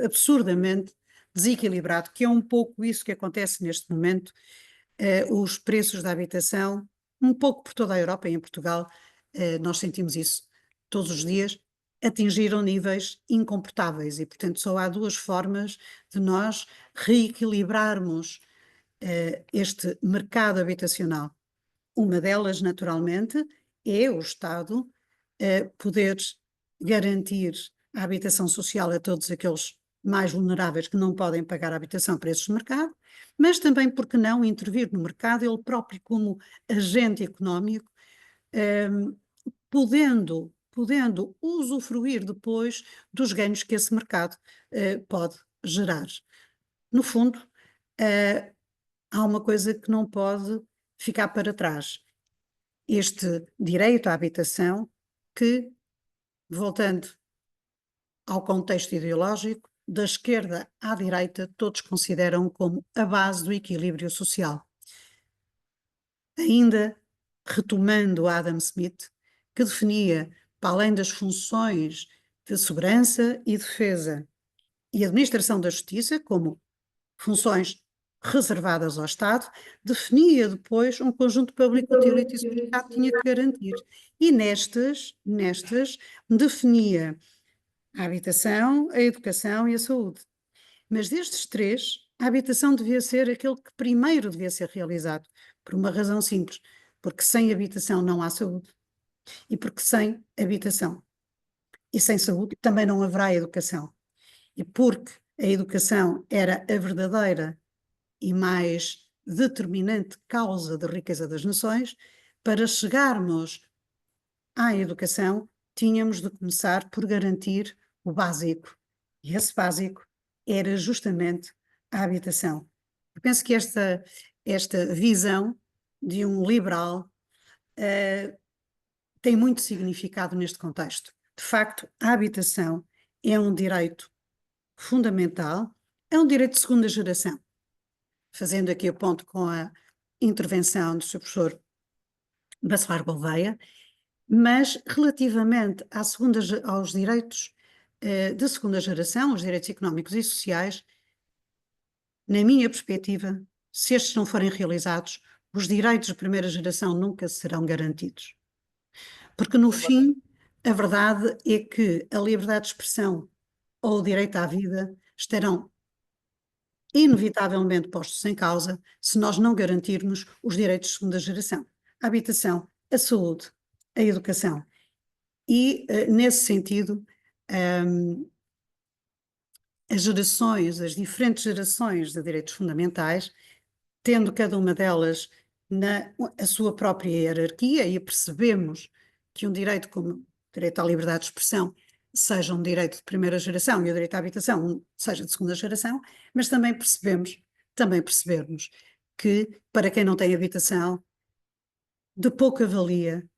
absurdamente desequilibrado, que é um pouco isso que acontece neste momento. Os preços da habitação, um pouco por toda a Europa e em Portugal, nós sentimos isso todos os dias, atingiram níveis incomportáveis e, portanto, só há duas formas de nós reequilibrarmos este mercado habitacional. Uma delas, naturalmente, é o Estado poder garantir a habitação social a todos aqueles mais vulneráveis que não podem pagar a habitação a preços de mercado, mas também, porque não, intervir no mercado, ele próprio como agente económico, podendo usufruir depois dos ganhos que esse mercado pode gerar. No fundo, há uma coisa que não pode ficar para trás: este direito à habitação que, voltando ao contexto ideológico, da esquerda à direita, todos consideram como a base do equilíbrio social. Ainda retomando Adam Smith, que definia, para além das funções de segurança e defesa e administração da justiça como funções reservadas ao Estado, definia depois um conjunto de public utilities que o Estado tinha que garantir. E nestas definia a habitação, a educação e a saúde. Mas destes três, a habitação devia ser aquele que primeiro devia ser realizado, por uma razão simples: porque sem habitação não há saúde, e porque sem habitação e sem saúde também não haverá educação. E porque a educação era a verdadeira e mais determinante causa da riqueza das nações, para chegarmos à educação, tínhamos de começar por garantir o básico. E esse básico era justamente a habitação. Eu penso que esta visão de um liberal tem muito significado neste contexto. De facto, a habitação é um direito fundamental, é um direito de segunda geração. Fazendo aqui o ponto com a intervenção do Sr. Professor Bacelar Gouveia, mas relativamente aos direitos de segunda geração, os direitos económicos e sociais, na minha perspectiva, se estes não forem realizados, os direitos de primeira geração nunca serão garantidos. Porque, no fim, a verdade é que a liberdade de expressão ou o direito à vida estarão inevitavelmente postos em causa se nós não garantirmos os direitos de segunda geração: a habitação, a saúde, a educação. E, nesse sentido, as diferentes gerações de direitos fundamentais, tendo cada uma delas a sua própria hierarquia, e percebemos que um direito como o direito à liberdade de expressão seja um direito de primeira geração e o direito à habitação seja de segunda geração, mas também percebermos que, para quem não tem habitação, de pouca valia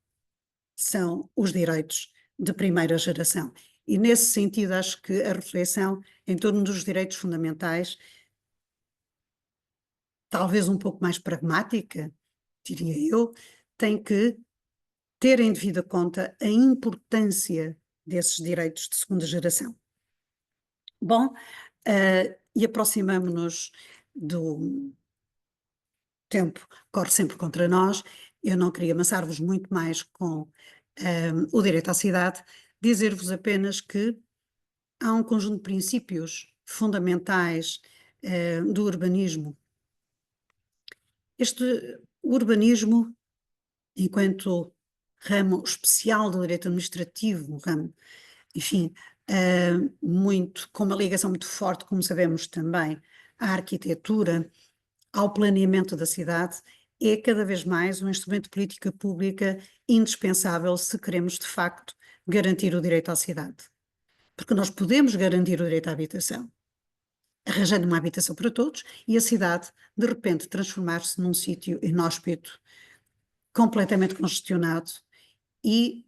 são os direitos de primeira geração. E, nesse sentido, acho que a reflexão em torno dos direitos fundamentais, talvez um pouco mais pragmática, diria eu, tem que ter em devida conta a importância desses direitos de segunda geração. Bom, e aproximamo-nos do tempo, corre sempre contra nós. Eu não queria amassar-vos muito mais com o direito à cidade, dizer-vos apenas que há um conjunto de princípios fundamentais do urbanismo. O urbanismo, enquanto ramo especial do direito administrativo, um ramo, enfim, muito, com uma ligação muito forte, como sabemos também, à arquitetura, ao planeamento da cidade, é cada vez mais um instrumento de política pública indispensável se queremos, de facto, garantir o direito à cidade. Porque nós podemos garantir o direito à habitação, arranjando uma habitação para todos, e a cidade, de repente, transformar-se num sítio inóspito, completamente congestionado e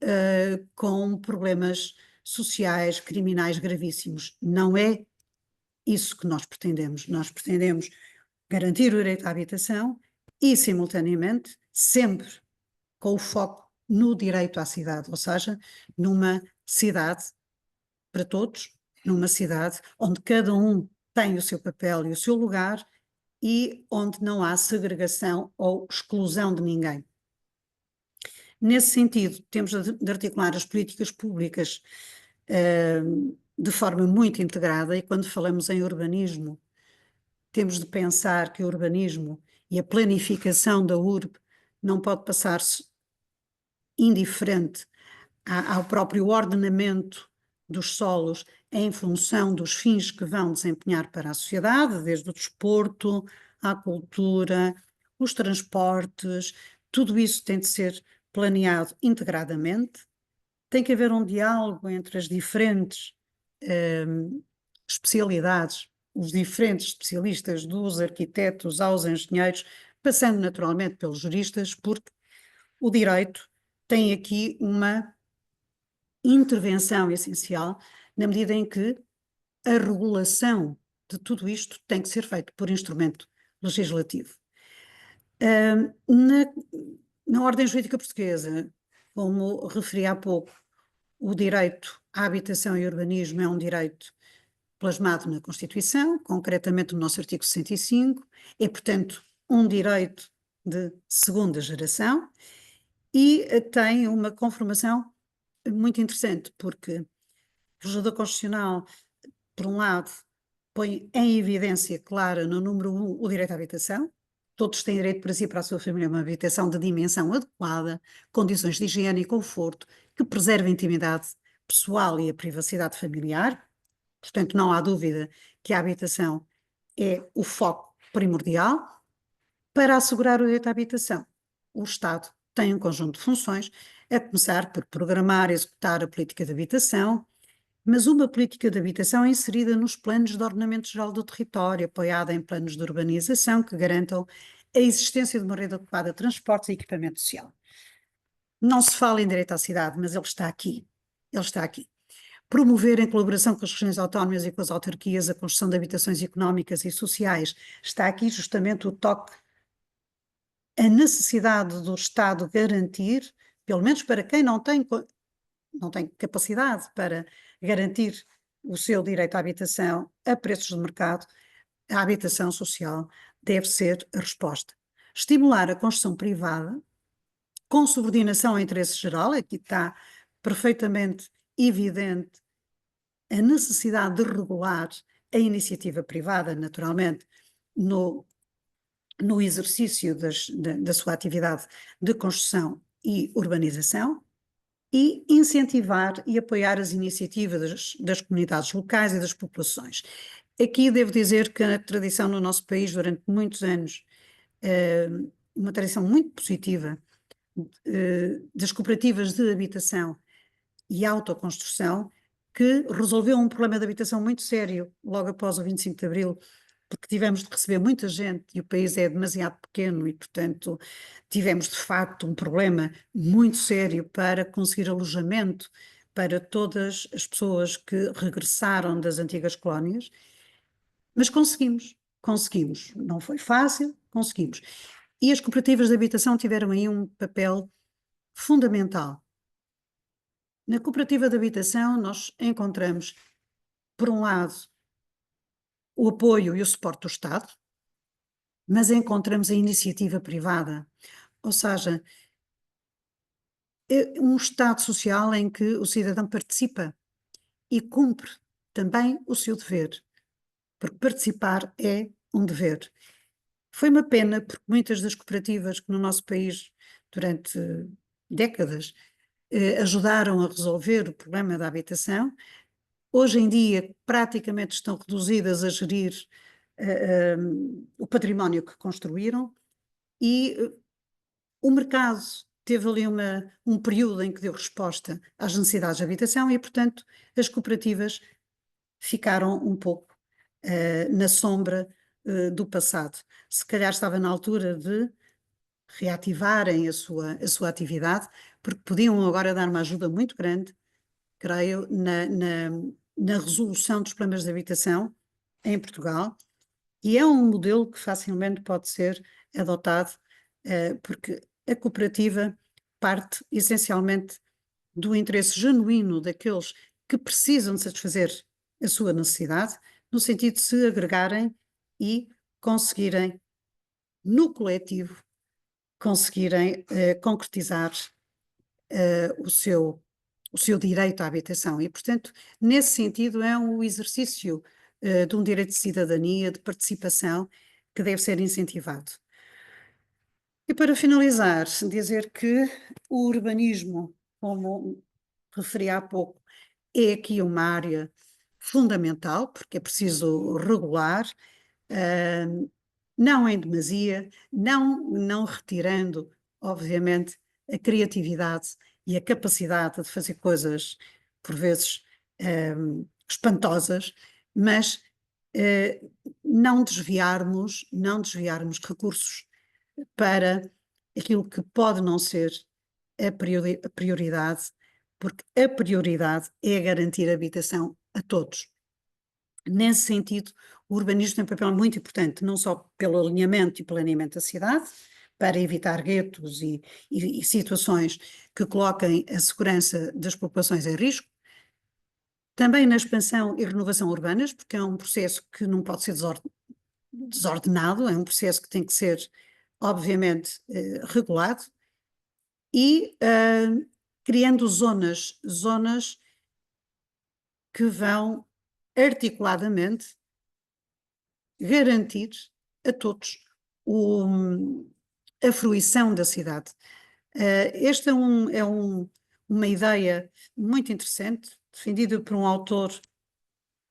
com problemas sociais, criminais gravíssimos. Não é isso que nós pretendemos. Nós pretendemos garantir o direito à habitação e, simultaneamente, sempre com o foco no direito à cidade, ou seja, numa cidade para todos, numa cidade onde cada um tem o seu papel e o seu lugar e onde não há segregação ou exclusão de ninguém. Nesse sentido, temos de articular as políticas públicas de forma muito integrada, e quando falamos em urbanismo, temos de pensar que o urbanismo e a planificação da urbe não pode passar-se indiferente ao próprio ordenamento dos solos em função dos fins que vão desempenhar para a sociedade, desde o desporto, à cultura, os transportes, tudo isso tem de ser planeado integradamente. Tem que haver um diálogo entre as diferentes especialidades, os diferentes especialistas, dos arquitetos aos engenheiros, passando naturalmente pelos juristas, porque o direito tem aqui uma intervenção essencial, na medida em que a regulação de tudo isto tem que ser feito por instrumento legislativo. Na ordem jurídica portuguesa, como referi há pouco, o direito à habitação e urbanismo é um direito plasmado na Constituição, concretamente no nosso artigo 65, é, portanto, um direito de segunda geração e tem uma conformação muito interessante, porque o legislador constitucional, por um lado, põe em evidência clara no número 1 o direito à habitação. Todos têm direito para si e para a sua família a uma habitação de dimensão adequada, condições de higiene e conforto, que preserve a intimidade pessoal e a privacidade familiar. Portanto, não há dúvida que a habitação é o foco primordial. Para assegurar o direito à habitação, o Estado tem um conjunto de funções, a começar por programar e executar a política de habitação, mas uma política de habitação inserida nos planos de ordenamento geral do território, apoiada em planos de urbanização que garantam a existência de uma rede adequada de transportes e equipamento social. Não se fala em direito à cidade, mas ele está aqui. Ele está aqui. Promover, em colaboração com as regiões autónomas e com as autarquias, a construção de habitações económicas e sociais. Está aqui justamente o toque, a necessidade do Estado garantir, pelo menos para quem não tem capacidade para garantir o seu direito à habitação a preços de mercado, a habitação social deve ser a resposta. Estimular a construção privada, com subordinação ao interesse geral, aqui está perfeitamente evidente a necessidade de regular a iniciativa privada, naturalmente, no exercício da sua atividade de construção e urbanização, e incentivar e apoiar as iniciativas das comunidades locais e das populações. Aqui devo dizer que a tradição no nosso país, durante muitos anos, uma tradição muito positiva das cooperativas de habitação e autoconstrução, que resolveu um problema de habitação muito sério logo após o 25 de Abril, porque tivemos de receber muita gente e o país é demasiado pequeno e, portanto, tivemos de facto um problema muito sério para conseguir alojamento para todas as pessoas que regressaram das antigas colónias, mas conseguimos. Não foi fácil, conseguimos. E as cooperativas de habitação tiveram aí um papel fundamental. Na cooperativa de habitação nós encontramos, por um lado, o apoio e o suporte do Estado, mas encontramos a iniciativa privada, ou seja, um Estado social em que o cidadão participa e cumpre também o seu dever, porque participar é um dever. Foi uma pena, porque muitas das cooperativas que no nosso país, durante décadas, ajudaram a resolver o problema da habitação. Hoje em dia, praticamente estão reduzidas a gerir o património que construíram e o mercado teve ali um período em que deu resposta às necessidades de habitação e, portanto, as cooperativas ficaram um pouco na sombra do passado. Se calhar estava na altura de reativarem a sua atividade, porque podiam agora dar uma ajuda muito grande, creio, na resolução dos problemas de habitação em Portugal, e é um modelo que facilmente pode ser adotado, porque a cooperativa parte essencialmente do interesse genuíno daqueles que precisam de satisfazer a sua necessidade, no sentido de se agregarem e conseguirem, no coletivo, conseguirem concretizar o seu direito à habitação. E, portanto, nesse sentido, é um exercício de um direito de cidadania, de participação, que deve ser incentivado. E para finalizar, dizer que o urbanismo, como referi há pouco, é aqui uma área fundamental, porque é preciso regular, não em demasia, não retirando, obviamente, a criatividade e a capacidade de fazer coisas, por vezes, espantosas, mas não desviarmos recursos para aquilo que pode não ser a prioridade, porque a prioridade é garantir a habitação a todos. Nesse sentido, o urbanismo tem um papel muito importante, não só pelo alinhamento e planeamento da cidade, para evitar guetos e situações que coloquem a segurança das populações em risco, também na expansão e renovação urbanas, porque é um processo que não pode ser desordenado, é um processo que tem que ser, obviamente, regulado, e criando zonas que vão articuladamente garantir a todos a fruição da cidade. Esta é uma ideia muito interessante, defendida por um autor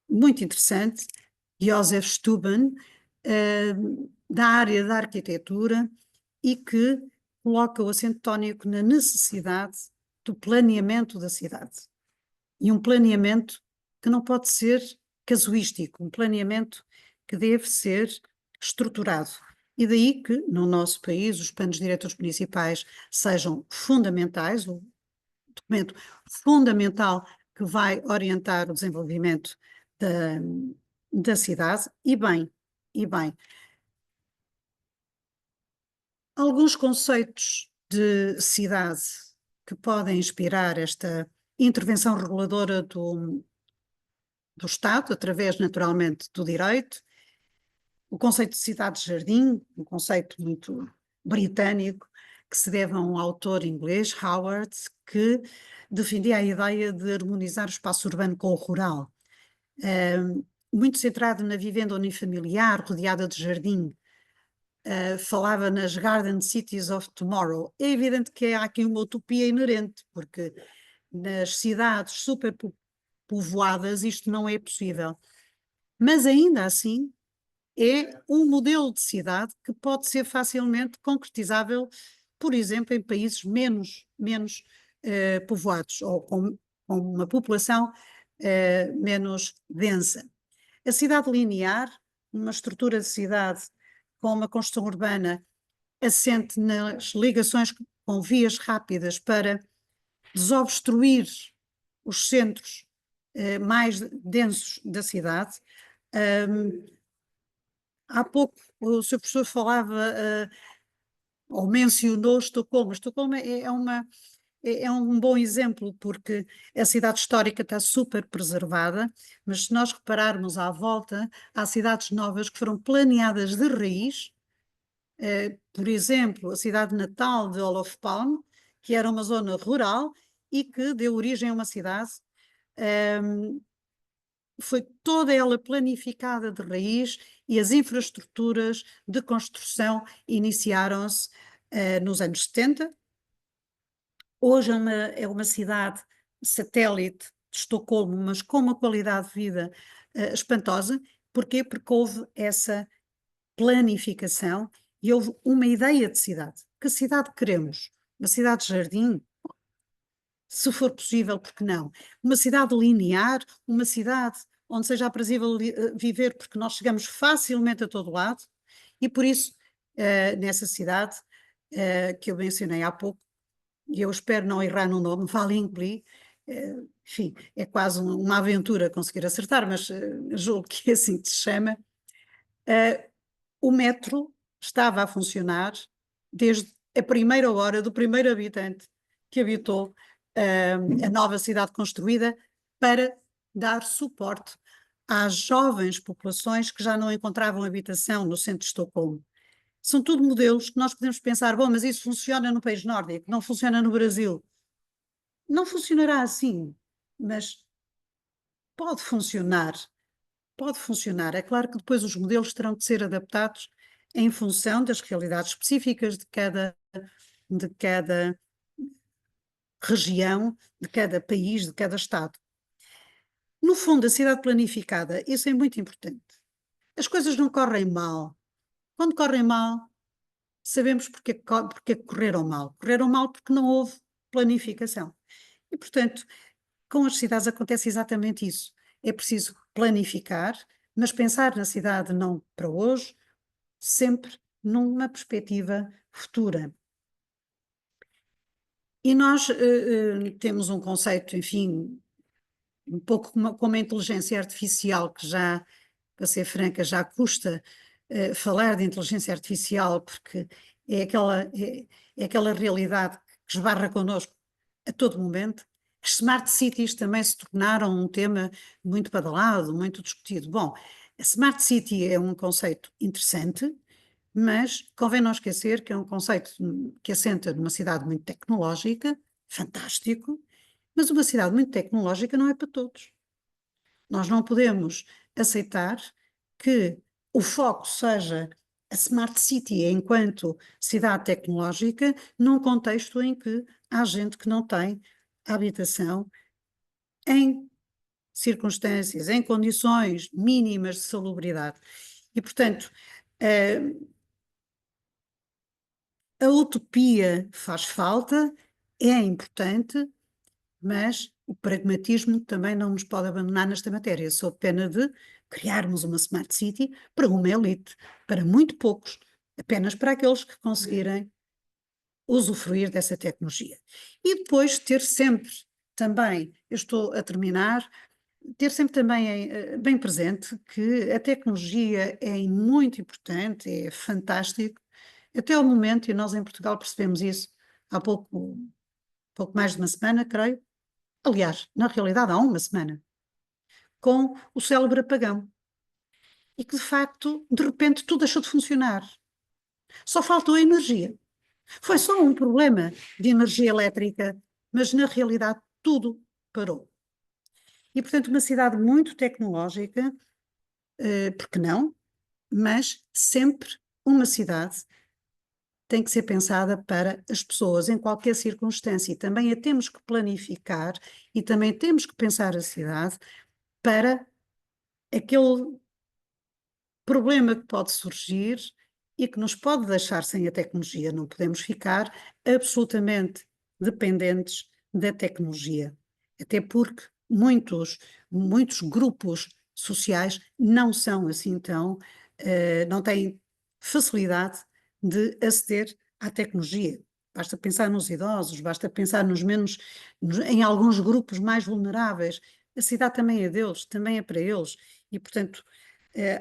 muito interessante, Joseph Steuben, da área da arquitetura, e que coloca o acento tónico na necessidade do planeamento da cidade. E um planeamento que não pode ser casuístico, um planeamento que deve ser estruturado. E daí que, no nosso país, os planos diretores municipais sejam fundamentais, um documento fundamental que vai orientar o desenvolvimento da cidade, e bem. Alguns conceitos de cidade que podem inspirar esta intervenção reguladora do Estado, através, naturalmente, do direito. O conceito de cidade-jardim, um conceito muito britânico, que se deve a um autor inglês, Howard, que defendia a ideia de harmonizar o espaço urbano com o rural. Muito centrado na vivenda unifamiliar, rodeada de jardim, falava nas Garden Cities of Tomorrow. É evidente que há aqui uma utopia inerente, porque nas cidades superpovoadas isto não é possível. Mas ainda assim é um modelo de cidade que pode ser facilmente concretizável, por exemplo, em países menos povoados, ou com uma população menos densa. A cidade linear, uma estrutura de cidade com uma construção urbana assente nas ligações com vias rápidas para desobstruir os centros mais densos da cidade. Há pouco o Sr. Professor falava ou mencionou Estocolmo. Estocolmo é um bom exemplo, porque a cidade histórica está super preservada, mas se nós repararmos à volta, há cidades novas que foram planeadas de raiz, por exemplo, a cidade natal de Olof Palme, que era uma zona rural e que deu origem a uma cidade, foi toda ela planificada de raiz, e as infraestruturas de construção iniciaram-se nos anos 70, Hoje é uma cidade satélite de Estocolmo, mas com uma qualidade de vida espantosa. Porquê? Porque houve essa planificação e houve uma ideia de cidade. Que cidade queremos? Uma cidade de jardim? Se for possível, por que não? Uma cidade linear, uma cidade onde seja aprazível viver, porque nós chegamos facilmente a todo lado, e por isso, nessa cidade que eu mencionei há pouco, e eu espero não errar no nome, Valingbly, enfim, é quase uma aventura conseguir acertar, mas julgo que é assim que se chama. O metro estava a funcionar desde a primeira hora do primeiro habitante que habitou a nova cidade construída para dar suporte às jovens populações que já não encontravam habitação no centro de Estocolmo. São tudo modelos que nós podemos pensar, bom, mas isso funciona no país nórdico, não funciona no Brasil. Não funcionará assim, mas pode funcionar. Pode funcionar. É claro que depois os modelos terão de ser adaptados em função das realidades específicas de cada região, de cada país, de cada estado. No fundo, a cidade planificada, isso é muito importante. As coisas não correm mal. Quando correm mal, sabemos porque correram mal. Correram mal porque não houve planificação. E, portanto, com as cidades acontece exatamente isso. É preciso planificar, mas pensar na cidade não para hoje, sempre numa perspectiva futura. E nós temos um conceito, enfim, um pouco como a inteligência artificial, que já, para ser franca, já custa falar de inteligência artificial, porque é aquela realidade que esbarra connosco a todo momento. As smart cities também se tornaram um tema muito badalado, muito discutido. Bom, a smart city é um conceito interessante, mas convém não esquecer que é um conceito que assenta numa cidade muito tecnológica, fantástico, mas uma cidade muito tecnológica não é para todos. Nós não podemos aceitar que o foco seja a Smart City enquanto cidade tecnológica, num contexto em que há gente que não tem habitação em circunstâncias, em condições mínimas de salubridade. E, portanto, a utopia faz falta, é importante, mas o pragmatismo também não nos pode abandonar nesta matéria, sob pena de criarmos uma Smart City para uma elite, para muito poucos, apenas para aqueles que conseguirem usufruir dessa tecnologia. E depois ter sempre também, eu estou a terminar, ter sempre também bem presente que a tecnologia é muito importante, é fantástico, até ao momento, e nós em Portugal percebemos isso há pouco mais de uma semana, creio, aliás, na realidade há uma semana, com o célebre apagão. E que de facto, de repente, tudo deixou de funcionar. Só faltou a energia. Foi só um problema de energia elétrica, mas na realidade tudo parou. E portanto, uma cidade muito tecnológica, porque não, mas sempre uma cidade tem que ser pensada para as pessoas em qualquer circunstância, e também a temos que planificar e também temos que pensar a cidade para aquele problema que pode surgir e que nos pode deixar sem a tecnologia. Não podemos ficar absolutamente dependentes da tecnologia, até porque muitos grupos sociais não são assim tão, não têm facilidade de aceder à tecnologia. Basta pensar nos idosos, basta pensar em alguns grupos mais vulneráveis. A cidade também é deles, também é para eles. E, portanto,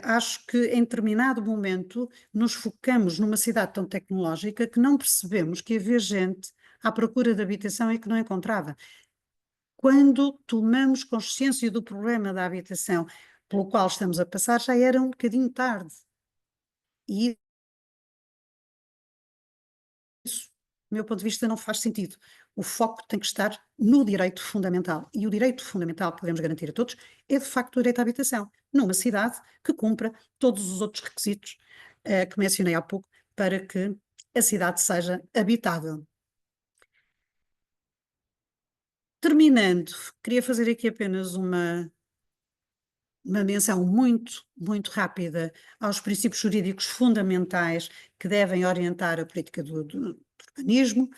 acho que em determinado momento nos focamos numa cidade tão tecnológica que não percebemos que havia gente à procura de habitação e que não encontrava. Quando tomamos consciência do problema da habitação pelo qual estamos a passar, já era um bocadinho tarde. E isso, do meu ponto de vista, não faz sentido. O foco tem que estar no direito fundamental. E o direito fundamental que podemos garantir a todos é, de facto, o direito à habitação, numa cidade que cumpra todos os outros requisitos que mencionei há pouco para que a cidade seja habitável. Terminando, queria fazer aqui apenas uma menção muito, muito rápida aos princípios jurídicos fundamentais que devem orientar a política do urbanismo,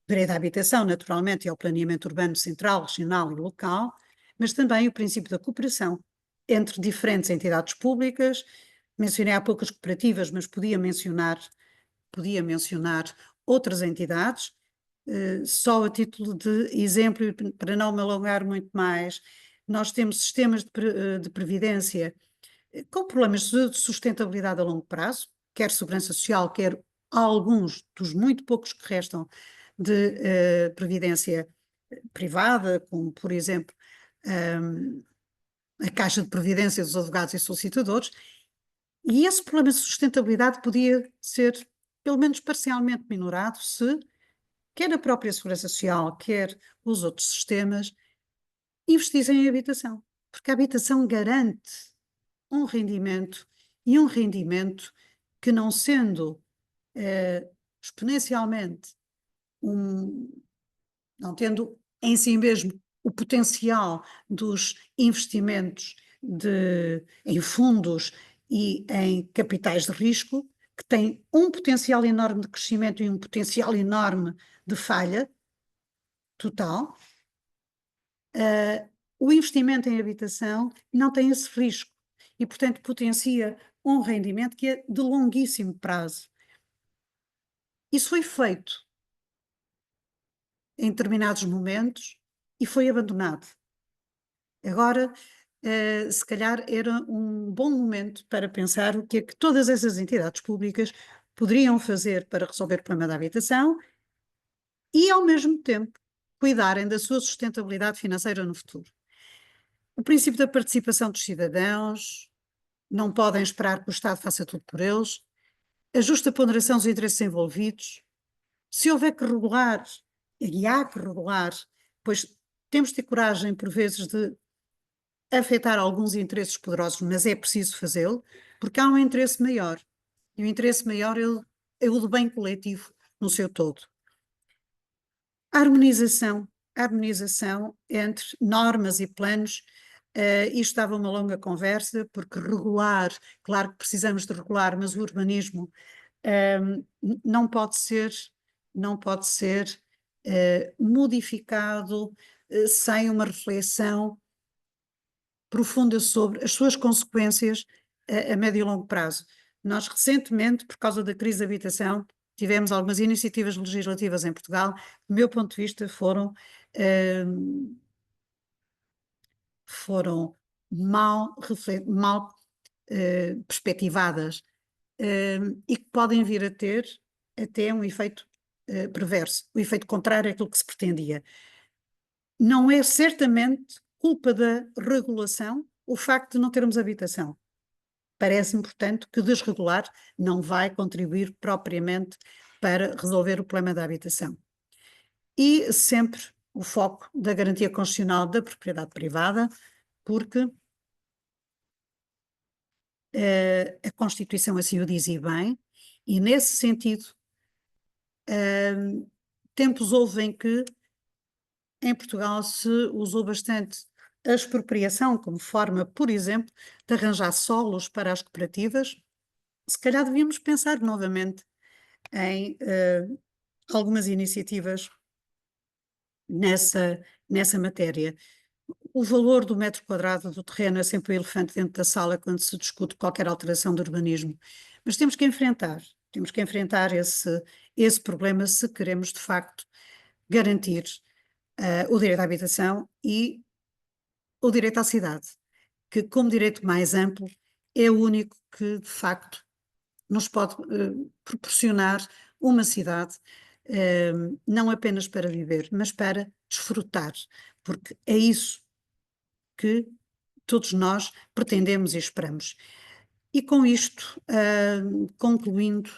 direito à habitação, naturalmente, e ao planeamento urbano central, regional e local, mas também o princípio da cooperação entre diferentes entidades públicas. Mencionei há pouco as cooperativas, mas podia mencionar outras entidades, só a título de exemplo, e para não me alongar muito mais, nós temos sistemas de previdência com problemas de sustentabilidade a longo prazo, quer segurança social, quer alguns dos muito poucos que restam de previdência privada, como por exemplo a Caixa de Previdência dos Advogados e Solicitadores, e esse problema de sustentabilidade podia ser pelo menos parcialmente minorado se quer a própria Segurança Social, quer os outros sistemas, investissem em habitação, porque a habitação garante um rendimento, e um rendimento que, não sendo exponencialmente, não tendo em si mesmo o potencial dos investimentos em fundos e em capitais de risco, que tem um potencial enorme de crescimento e um potencial enorme de falha total, o investimento em habitação não tem esse risco e, portanto, potencia um rendimento que é de longuíssimo prazo. Isso foi feito em determinados momentos e foi abandonado. Agora, se calhar era um bom momento para pensar o que é que todas essas entidades públicas poderiam fazer para resolver o problema da habitação e, ao mesmo tempo, cuidarem da sua sustentabilidade financeira no futuro. O princípio da participação dos cidadãos, não podem esperar que o Estado faça tudo por eles, a justa ponderação dos interesses envolvidos. Se houver que regular, e há que regular, pois temos de ter coragem, por vezes, de afetar alguns interesses poderosos, mas é preciso fazê-lo, porque há um interesse maior, e o interesse maior é o do bem coletivo no seu todo. A harmonização entre normas e planos, isto dava uma longa conversa, porque regular, claro que precisamos de regular, mas o urbanismo não pode ser modificado sem uma reflexão profunda sobre as suas consequências a médio e longo prazo. Nós recentemente, por causa da crise da habitação, tivemos algumas iniciativas legislativas em Portugal, do meu ponto de vista foram mal perspectivadas e que podem vir a ter até um efeito perverso, o efeito contrário àquilo que se pretendia. Não é certamente culpa da regulação o facto de não termos habitação. Parece-me, portanto, que desregular não vai contribuir propriamente para resolver o problema da habitação. E sempre o foco da garantia constitucional da propriedade privada, porque a Constituição assim o diz e bem, e nesse sentido, tempos houve em que em Portugal se usou bastante a expropriação como forma, por exemplo, de arranjar solos para as cooperativas. Se calhar devíamos pensar novamente em algumas iniciativas nessa matéria. O valor do metro quadrado do terreno é sempre o elefante dentro da sala quando se discute qualquer alteração do urbanismo, mas temos que enfrentar esse problema se queremos de facto garantir o direito à habitação e o direito à cidade, que como direito mais amplo é o único que de facto nos pode proporcionar uma cidade não apenas para viver, mas para desfrutar, porque é isso que todos nós pretendemos e esperamos. E com isto, concluindo,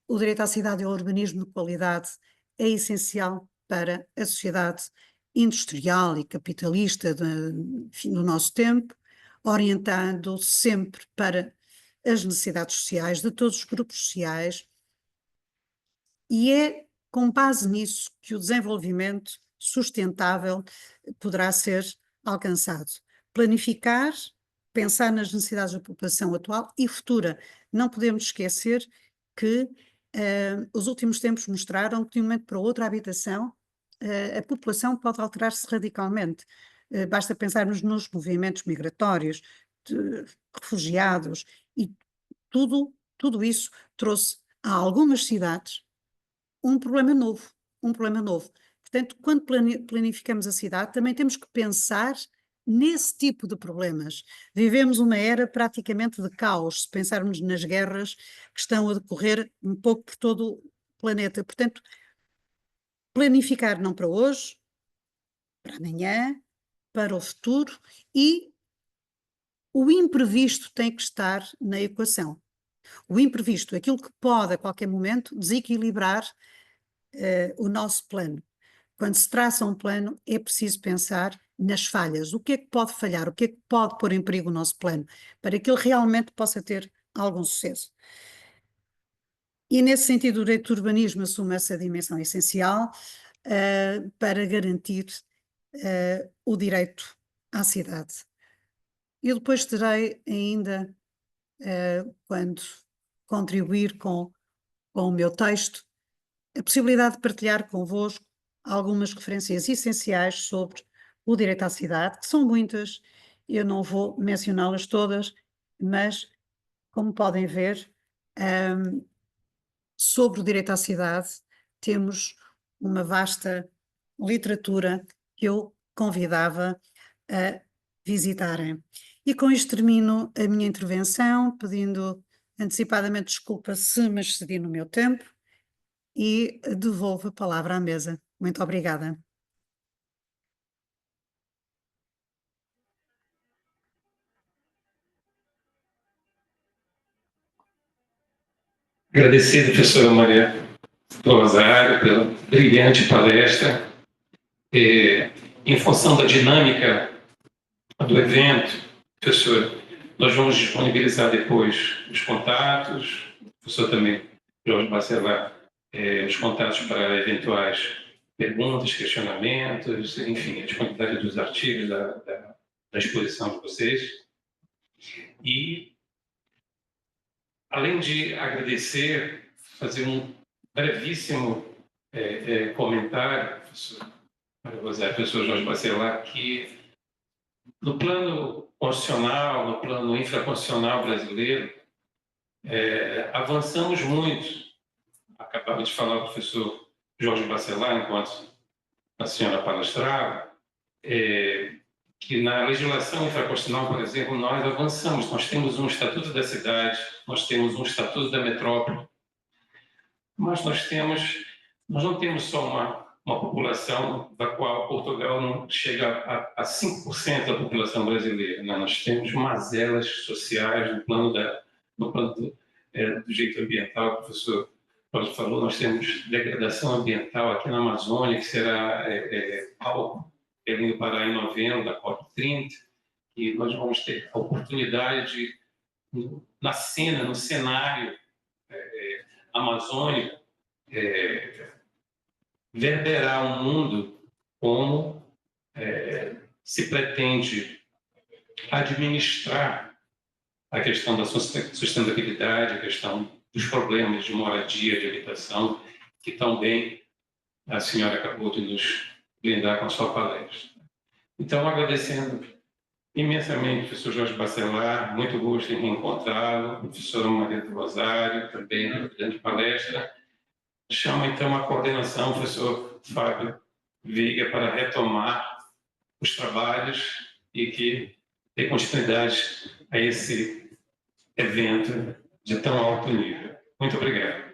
o direito à cidade e ao urbanismo de qualidade é essencial para a sociedade industrial e capitalista do nosso tempo, orientando sempre para as necessidades sociais de todos os grupos sociais, e é com base nisso que o desenvolvimento sustentável poderá ser alcançado. Planificar, pensar nas necessidades da população atual e futura. Não podemos esquecer que os últimos tempos mostraram que de um momento para o outro a habitação, a população pode alterar-se radicalmente. Basta pensarmos nos movimentos migratórios, de refugiados, e tudo isso trouxe a algumas cidades um problema novo. Portanto, quando planificamos a cidade, também temos que pensar nesse tipo de problemas. Vivemos uma era praticamente de caos, se pensarmos nas guerras que estão a decorrer um pouco por todo o planeta. Portanto, planificar não para hoje, para amanhã, para o futuro, e o imprevisto tem que estar na equação. O imprevisto, aquilo que pode a qualquer momento desequilibrar o nosso plano. Quando se traça um plano, é preciso pensar nas falhas. O que é que pode falhar? O que é que pode pôr em perigo o nosso plano? Para que ele realmente possa ter algum sucesso. E nesse sentido, o direito do urbanismo assume essa dimensão essencial para garantir o direito à cidade. Eu depois terei ainda, quando contribuir com o meu texto, a possibilidade de partilhar convosco algumas referências essenciais sobre o direito à cidade, que são muitas, eu não vou mencioná-las todas, mas, como podem ver, sobre o direito à cidade temos uma vasta literatura que eu convidava a visitarem. E com isto termino a minha intervenção, pedindo antecipadamente desculpa se me excedi no meu tempo, e devolvo a palavra à mesa. Muito obrigada. Agradecer, professora Maria do Rosário, pela brilhante palestra. Em função da dinâmica do evento, professor, nós vamos disponibilizar depois os contatos, o professor também, Jorge Bacelar, os contatos para eventuais perguntas, questionamentos, enfim, a disponibilidade dos artigos da exposição de vocês. E, além de agradecer, fazer um brevíssimo comentário, professor Jorge Bacelar, que no plano constitucional, no plano infraconstitucional brasileiro, avançamos muito. Acabava de falar o professor Jorge Bacelar, enquanto a senhora palestrava, que na legislação infraconstitucional, por exemplo, nós avançamos. Nós temos um Estatuto da Cidade, nós temos um Estatuto da Metrópole, mas nós não temos só uma população da qual Portugal não chega a 5% da população brasileira. Né? Nós temos mazelas sociais no plano do direito ambiental, o professor Paulo falou, nós temos degradação ambiental aqui na Amazônia, que será algo indo para em novembro, da COP30, e nós vamos ter a oportunidade de, no cenário amazônico, verberar um mundo como se pretende administrar a questão da sustentabilidade, a questão dos problemas de moradia, de habitação, que também a senhora acabou de nos brindar com a sua palestra. Então, agradecendo imensamente o professor Jorge Bacelar, muito gosto em reencontrá-lo, a professora Maria do Rosário, também na grande palestra. Chama, então, a coordenação, o professor Fábio Veiga, para retomar os trabalhos e que dê continuidade a esse evento de tão alto nível. Muito obrigado.